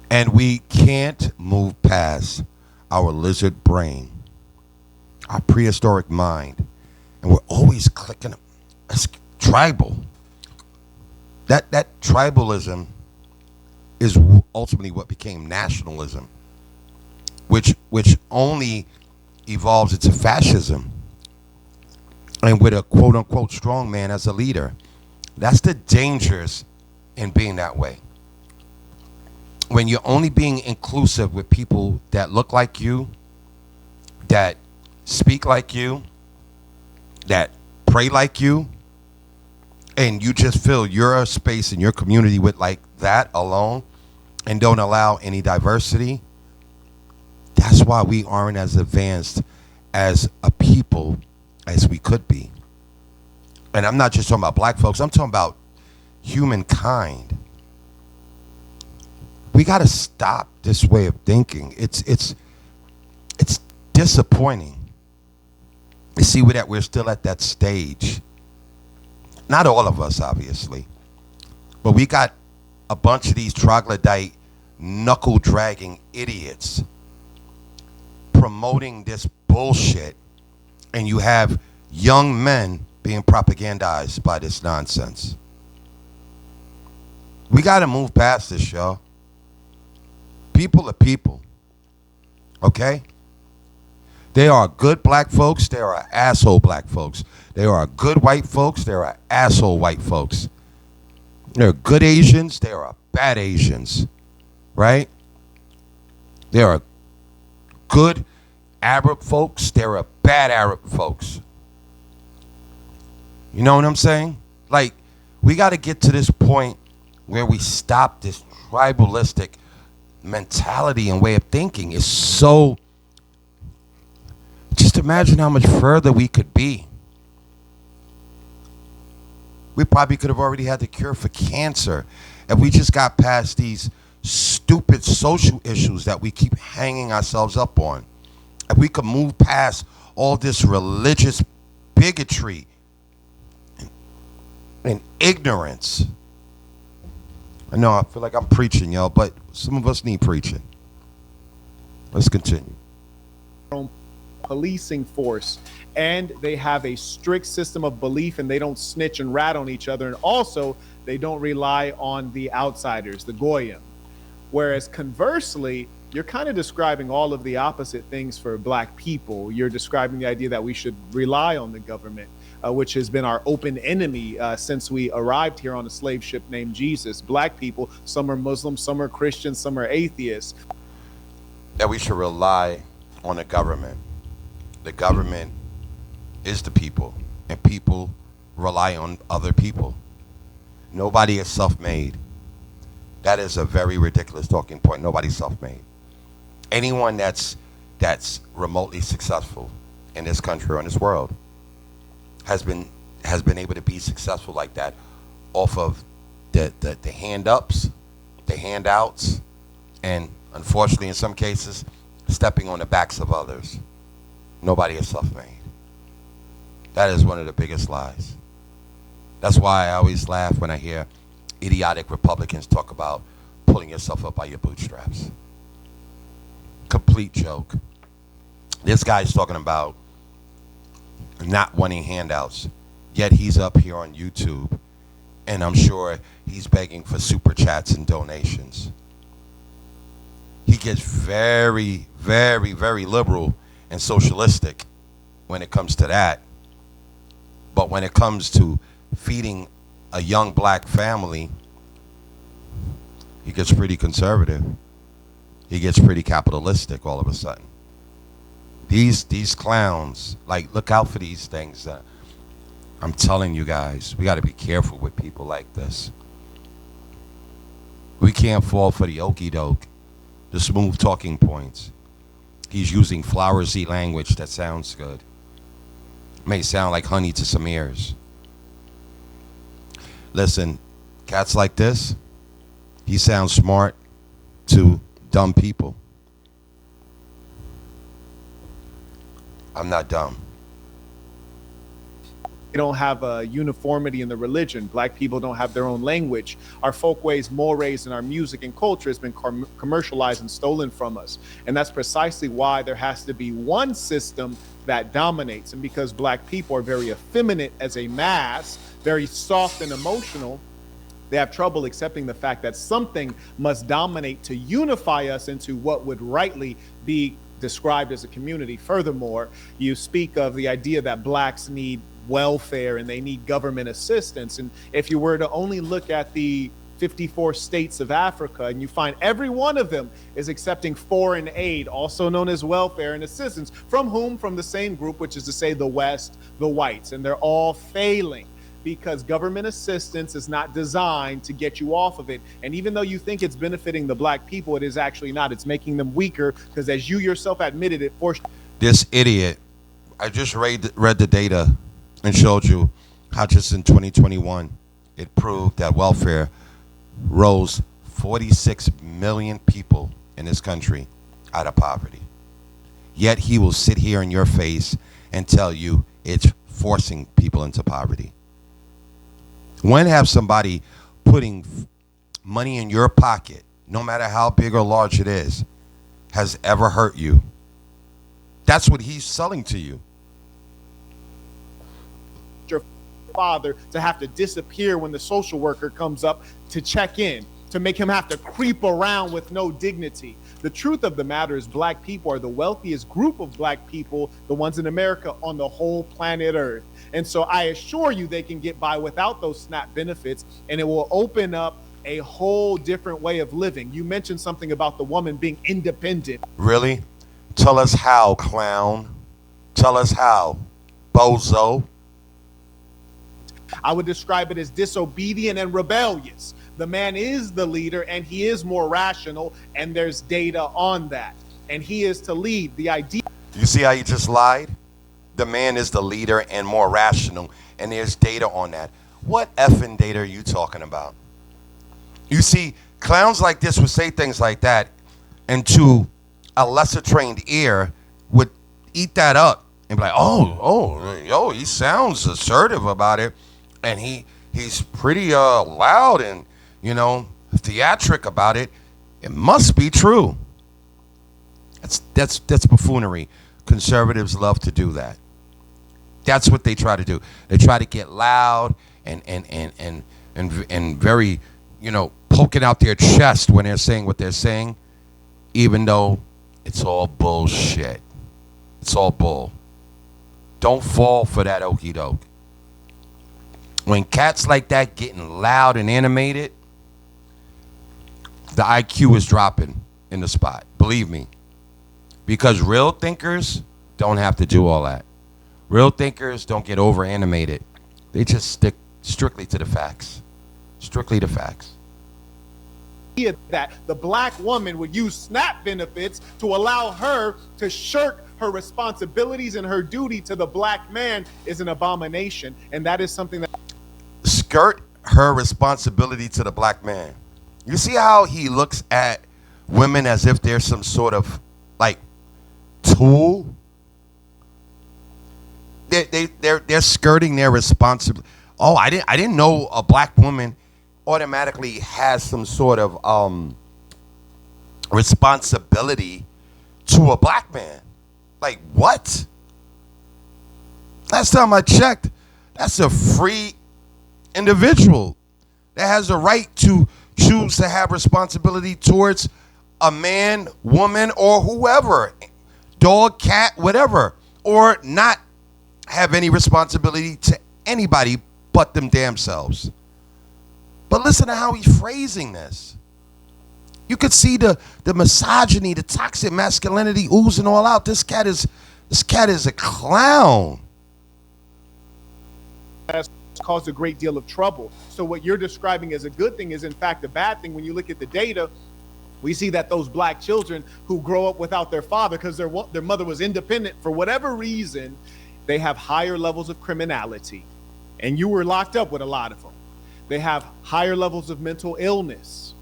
And we can't move past our lizard brain, our prehistoric mind, and we're always clicking. It's tribal. That tribalism is ultimately what became nationalism, which only evolves into fascism, and with a quote unquote strong man as a leader. That's the dangers in being that way. When you're only being inclusive with people that look like you, that speak like you, that pray like you, and you just fill your space in your community with like that alone and don't allow any diversity, that's why we aren't as advanced as a people as we could be. And I'm not just talking about black folks, I'm talking about humankind. We got to stop this way of thinking. It's disappointing. You see that we're still at that stage. Not all of us, obviously. But we got a bunch of these troglodyte, knuckle-dragging idiots promoting this bullshit, and you have young men being propagandized by this nonsense. We got to move past this, y'all. People are people, okay? There are good black folks, there are asshole black folks. There are good white folks, there are asshole white folks. There are good Asians, there are bad Asians, right? There are good Arab folks, there are bad Arab folks. You know what I'm saying? Like, we got to get to this point where we stop this tribalistic mentality and way of thinking. Is so, just imagine how much further we could be. We probably could have already had the cure for cancer if we just got past these stupid social issues that we keep hanging ourselves up on. If we could move past all this religious bigotry and ignorance. I know I feel like I'm preaching, y'all, but some of us need preaching. Let's continue. Policing force, and they have a strict system of belief, and they don't snitch and rat on each other, and also they don't rely on the outsiders, the goyim. Whereas conversely, you're kind of describing all of the opposite things for black people. You're describing the idea that we should rely on the government, which has been our open enemy since we arrived here on a slave ship named Jesus. Black people, some are Muslims, some are Christians, some are atheists. That we should rely on the government. The government is the people, and people rely on other people. Nobody is self-made. That is a very ridiculous talking point. Nobody's self-made. Anyone that's remotely successful in this country or in this world has been able to be successful like that off of the hand-ups, the handouts, and unfortunately in some cases stepping on the backs of others. Nobody is self-made. That is one of the biggest lies. That's why I always laugh when I hear idiotic Republicans talk about pulling yourself up by your bootstraps. Complete joke. This guy's talking about not wanting handouts, yet he's up here on YouTube, and I'm sure he's begging for super chats and donations. He gets very, very, very liberal and socialistic when it comes to that. But when it comes to feeding a young black family, he gets pretty conservative. He gets pretty capitalistic all of a sudden. These clowns, like, look out for these things. I'm telling you guys, we got to be careful with people like this. We can't fall for the okey doke, the smooth talking points. He's using flowersy language that sounds good. May sound like honey to some ears. Listen, cats like this, he sounds smart to dumb people. I'm not dumb. We don't have a uniformity in the religion. Black people don't have their own language. Our folkways, mores, and our music and culture has been commercialized and stolen from us. And that's precisely why there has to be one system that dominates. And because black people are very effeminate as a mass, very soft and emotional, they have trouble accepting the fact that something must dominate to unify us into what would rightly be described as a community. Furthermore, you speak of the idea that blacks need welfare and they need government assistance. And if you were to only look at the 54 states of Africa, and you find every one of them is accepting foreign aid, also known as welfare and assistance, from whom? From the same group, which is to say the West, the whites, and they're all failing because government assistance is not designed to get you off of it. And even though you think it's benefiting the black people, it is actually not. It's making them weaker because, as you yourself admitted, it forced This idiot, I just read the data and showed you how just in 2021 it proved that welfare rose 46 million people in this country out of poverty. Yet he will sit here in your face and tell you it's forcing people into poverty. When have somebody putting money in your pocket, no matter how big or large it is, has ever hurt you? That's what he's selling to you. your father to have to disappear when the social worker comes up to check in, to make him have to creep around with no dignity. The truth of the matter is black people are the wealthiest group of black people, the ones in America, on the whole planet Earth. And so I assure you they can get by without those SNAP benefits, and it will open up a whole different way of living. You mentioned something about the woman being independent. Really? Tell us how, clown. Tell us how, bozo. I would describe it as disobedient and rebellious. The man is the leader and he is more rational, and there's data on that. And he is to lead. The idea. You see how you just lied? The man is the leader and more rational, and there's data on that. What effing data are you talking about? You see, clowns like this would say things like that, and to a lesser trained ear would eat that up and be like, yo, he sounds assertive about it, and he's pretty loud and, theatric about it. It must be true. That's buffoonery. Conservatives love to do that. That's what they try to do. They try to get loud and very, poking out their chest when they're saying what they're saying, even though it's all bullshit. It's all bull. Don't fall for that okey doke. When cats like that getting loud and animated, the IQ is dropping in the spot. Believe me. Because real thinkers don't have to do all that. Real thinkers don't get over animated. They just stick strictly to the facts. Strictly to facts. That the black woman would use SNAP benefits to allow her to shirk her responsibilities and her duty to the black man is an abomination. And that is something that skirt her responsibility to the black man. You see how he looks at women as if they're some sort of like tool? They're skirting their responsibility. Oh, I didn't know a black woman automatically has some sort of responsibility to a black man. Like what? Last time I checked, that's a free individual that has the right to choose to have responsibility towards a man, woman, or whoever, dog, cat, whatever, or not have any responsibility to anybody but them damn selves. But listen to how he's phrasing this. You could see the misogyny, the toxic masculinity oozing all out. This cat is a clown. has caused a great deal of trouble. So what you're describing as a good thing is in fact a bad thing. When you look at the data, we see that those black children who grow up without their father because their mother was independent for whatever reason, they have higher levels of criminality. And you were locked up with a lot of them. They have higher levels of mental illness.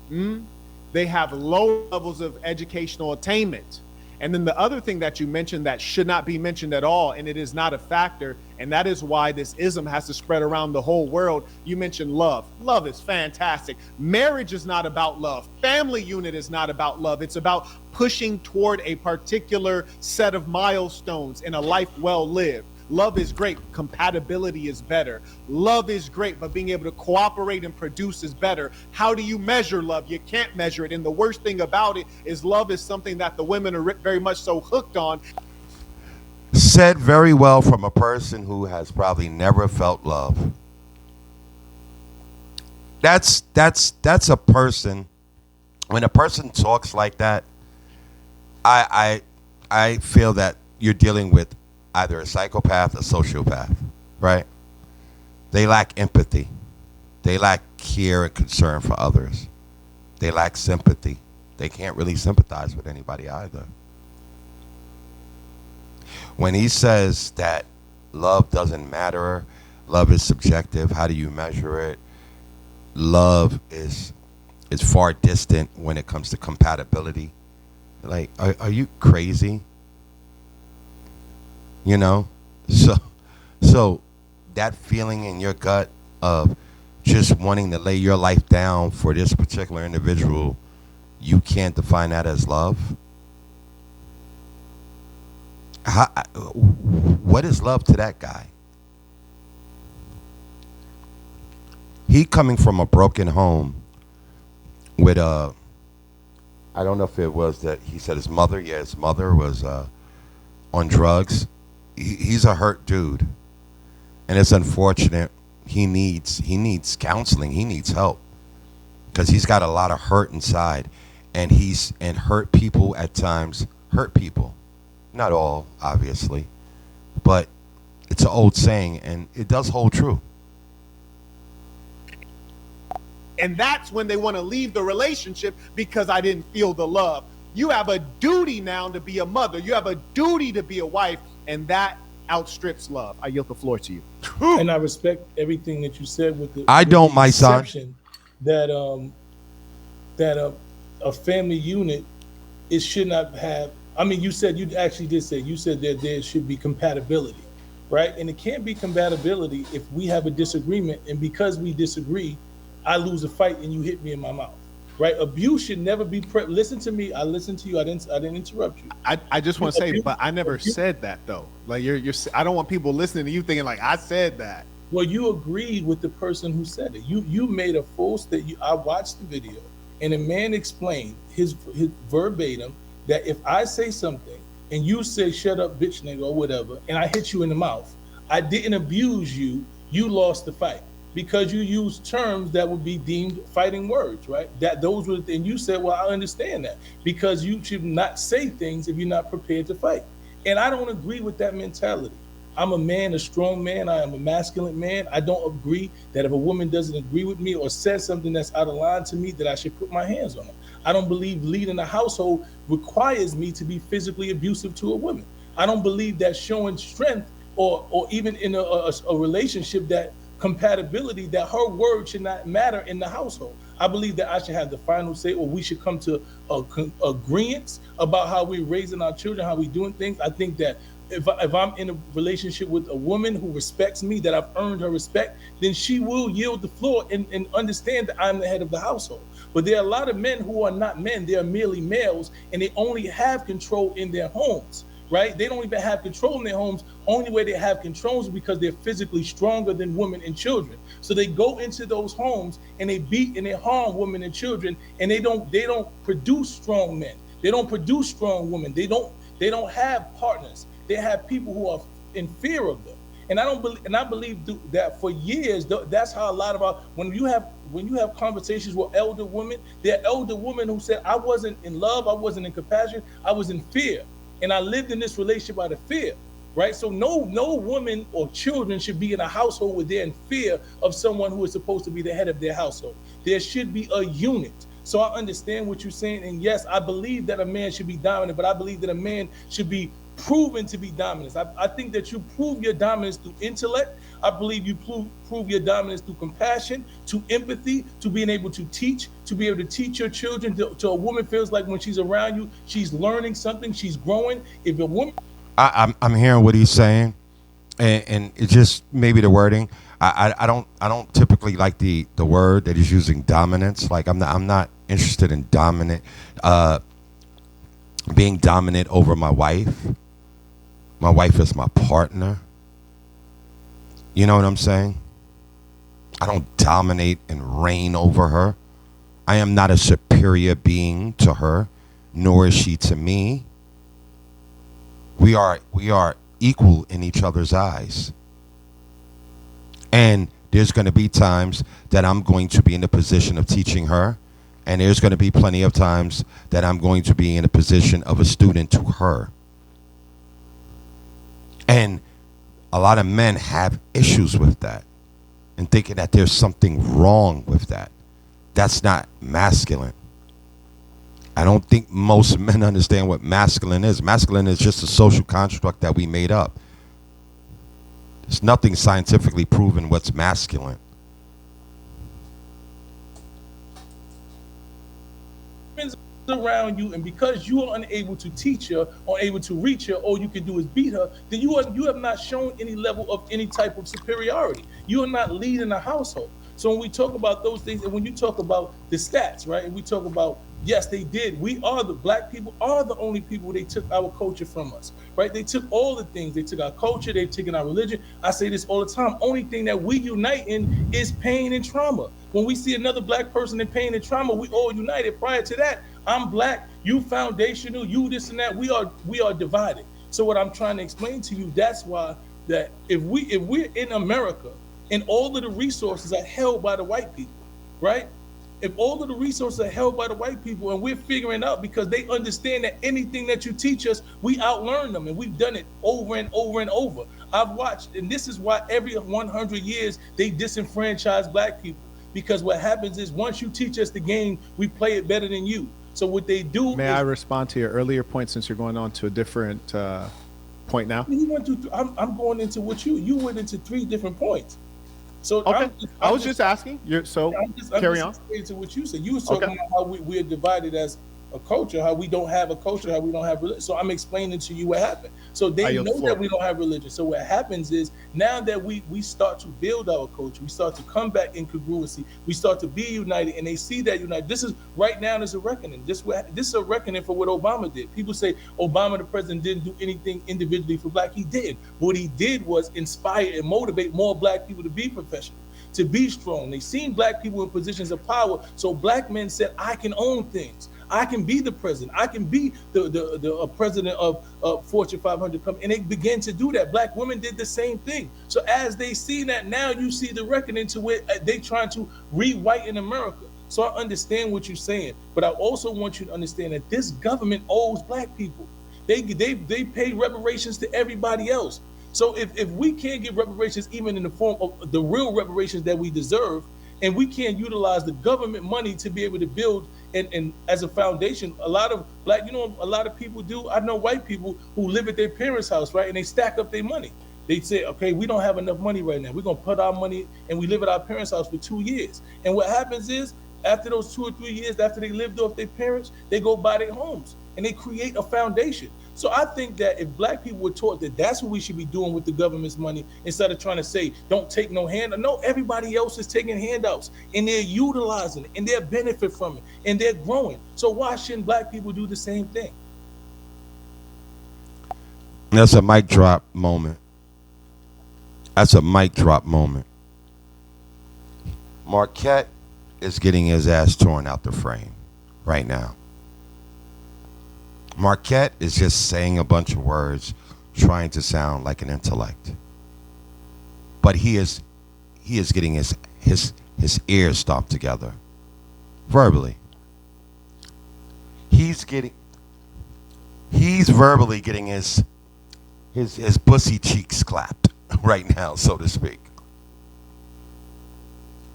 They have low levels of educational attainment. And then the other thing that you mentioned that should not be mentioned at all, and it is not a factor, and that is why this ism has to spread around the whole world. You mentioned love. Love is fantastic. Marriage is not about love. Family unit is not about love. It's about pushing toward a particular set of milestones in a life well lived. Love is great. Compatibility is better. Love is great, but being able to cooperate and produce is better. How do you measure love? You can't measure it. And the worst thing about it is love is something that the women are very much so hooked on. Said very well from a person who has probably never felt love. That's a person. When a person talks like that, I feel that you're dealing with either a psychopath or sociopath, right? They lack empathy. They lack care and concern for others. They lack sympathy. They can't really sympathize with anybody either. When he says that love doesn't matter, love is subjective, how do you measure it? Love is far distant when it comes to compatibility. Like, are you crazy? You know, so that feeling in your gut of just wanting to lay your life down for this particular individual, you can't define that as love. What is love to that guy? He coming from a broken home with I don't know if it was that he said his mother. Yeah, his mother was on drugs. He's a hurt dude, and it's unfortunate. He needs counseling. He needs help because he's got a lot of hurt inside, and hurt people at times hurt people. Not all, obviously, but it's an old saying, and it does hold true. And that's when they want to leave the relationship because I didn't feel the love. You have a duty now to be a mother. You have a duty to be a wife. And that outstrips love. I yield the floor to you. And I respect everything that you said with the. I don't, my son. That a family unit, it should not have. I mean, you actually did say that there should be compatibility, right? And it can't be compatibility if we have a disagreement, and because we disagree, I lose a fight and you hit me in my mouth. Right, abuse should never be. Listen to me. I listened to you. I didn't interrupt you. I just want to say, but I never said that though. Like you're. I don't want people listening to you thinking like I said that. Well, you agreed with the person who said it. You made a full statement. I watched the video, and a man explained his verbatim that if I say something and you say "shut up, bitch, nigga" or whatever, and I hit you in the mouth, I didn't abuse you. You lost the fight. Because you use terms that would be deemed fighting words, right? Those were, and you said, well, I understand that because you should not say things if you're not prepared to fight. And I don't agree with that mentality. I'm a man, a strong man. I am a masculine man. I don't agree that if a woman doesn't agree with me or says something that's out of line to me, that I should put my hands on her. I don't believe leading a household requires me to be physically abusive to a woman. I don't believe that showing strength or even in a relationship that compatibility, that her word should not matter in the household. I believe that I should have the final say, or we should come to agreements about how we're raising our children, how we're doing things. I think that if I'm in a relationship with a woman who respects me, that I've earned her respect, then she will yield the floor and understand that I'm the head of the household. But there are a lot of men who are not men. They are merely males, and they only have control in their homes. Right? They don't even have control in their homes. Only way they have control is because they're physically stronger than women and children. So they go into those homes and they beat and they harm women and children, and they don't produce strong men. They don't produce strong women. They don't have partners. They have people who are in fear of them. And I believe that for years, that's how a lot of our when you have conversations with elder women, there are elder women who said, I wasn't in love, I wasn't in compassion, I was in fear. And I lived in this relationship out of fear. right? So no woman or children should be in a household where they're in fear of someone who is supposed to be the head of their household. There should be a unit. So I understand what you're saying, and yes, I believe that a man should be dominant, but I believe that a man should be proven to be dominant. I think that you prove your dominance through intellect. I believe you prove your dominance through compassion, to empathy, to being able to teach, to be able to teach your children. To a woman feels like when she's around you, she's learning something, she's growing. If a woman, I'm hearing what he's saying, and it's just maybe the wording. I don't typically like the word that he's using, dominance. Like I'm not interested in dominant, being dominant over my wife. My wife is my partner. You know what I'm saying? I don't dominate and reign over her. I am not a superior being to her, nor is she to me. We are equal in each other's eyes. And there's going to be times that I'm going to be in the position of teaching her, and there's going to be plenty of times that I'm going to be in a position of a student to her. And a lot of men have issues with that and thinking that there's something wrong with that. That's not masculine. I don't think most men understand what masculine is. Masculine is just a social construct that we made up. There's nothing scientifically proven what's masculine. around you, and because you are unable to teach her or able to reach her, all you can do is beat her, then you have not shown any level of any type of superiority. You are not leading a household. So when we talk about those things, and when you talk about the stats, right, and we talk about, yes, they did. The black people are the only people, they took our culture from us, right? They took all the things. They took our culture. They've taken our religion. I say this all the time. Only thing that we unite in is pain and trauma. When we see another black person in pain and trauma, we all united. Prior to that, I'm black, you foundational, you this and that. We are divided. So what I'm trying to explain to you, that's why that if we're in America and all of the resources are held by the white people, right? If all of the resources are held by the white people and we're figuring out, because they understand that anything that you teach us, we outlearn them, and we've done it over and over and over. I've watched, and this is why every 100 years they disenfranchise black people, because what happens is once you teach us the game, we play it better than you. So what they do May I respond to your earlier point, since you're going on to a different point now? I'm going into what you went into 3 different points. So okay, I was just asking. Carry on. To what you said. You was talking about how we're divided as a culture, how we don't have a culture, how we don't have religion. So I'm explaining to you what happened. So they know that we don't have religion. So what happens is, now that we start to build our culture, we start to come back in congruency, we start to be united, and they see that united. This is right now, there's a reckoning. This is a reckoning for what Obama did. People say Obama, the president, didn't do anything individually for black. He did. What he did was inspire and motivate more black people to be professional, to be strong. They seen black people in positions of power. So black men said, I can own things. I can be the president. I can be the president of Fortune 500 company. And they began to do that. Black women did the same thing. So as they see that, now you see the reckoning to where they trying to rewrite in America. So I understand what you're saying, but I also want you to understand that this government owes black people. They pay reparations to everybody else. So if we can't get reparations, even in the form of the real reparations that we deserve, and we can't utilize the government money to be able to build and as a foundation, a lot of black, a lot of people do. I know white people who live at their parents' house, right? And they stack up their money. They say, okay, we don't have enough money right now. We're going to put our money, and we live at our parents' house for 2 years. And what happens is, after those 2 or 3 years, after they lived off their parents, they go buy their homes and they create a foundation. So I think that if black people were taught that that's what we should be doing with the government's money, instead of trying to say, don't take no handout. No, everybody else is taking handouts, and they're utilizing it, and they're benefit from it, and they're growing. So why shouldn't black people do the same thing? That's a mic drop moment. That's a mic drop moment. Marquett is getting his ass torn out the frame right now. Marquett is just saying a bunch of words, trying to sound like an intellect. But he is getting his ears stomped together, verbally. He's verbally getting his his pussy cheeks clapped right now, so to speak.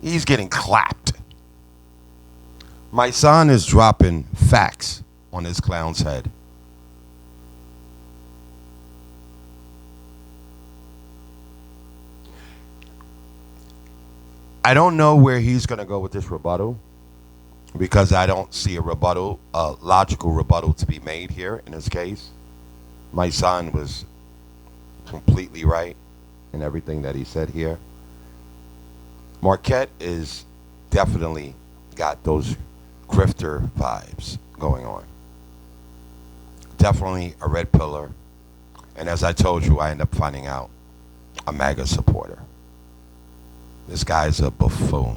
He's getting clapped. Mysonne is dropping facts on his clown's head. I don't know where he's going to go with this rebuttal because I don't see a logical rebuttal to be made here in this case. Mysonne was completely right in everything that he said here. Marquett is definitely got those grifter vibes going on. Definitely a red pillar. And as I told you, I end up finding out a MAGA supporter. This guy's a buffoon.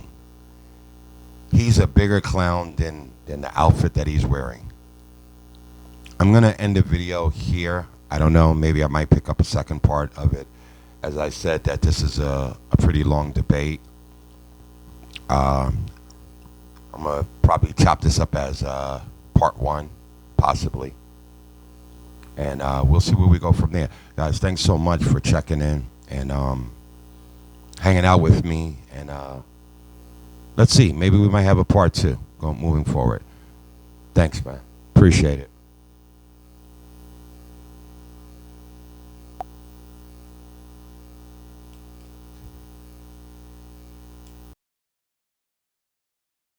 He's a bigger clown than the outfit that he's wearing. I'm going to end the video here. I don't know. Maybe I might pick up a second part of it. As I said, that this is a pretty long debate. I'm going to probably chop this up as part one, possibly. And we'll see where we go from there. Guys, thanks so much for checking in and hanging out with me. And let's see. Maybe we might have a part two moving forward. Thanks, man. Appreciate it.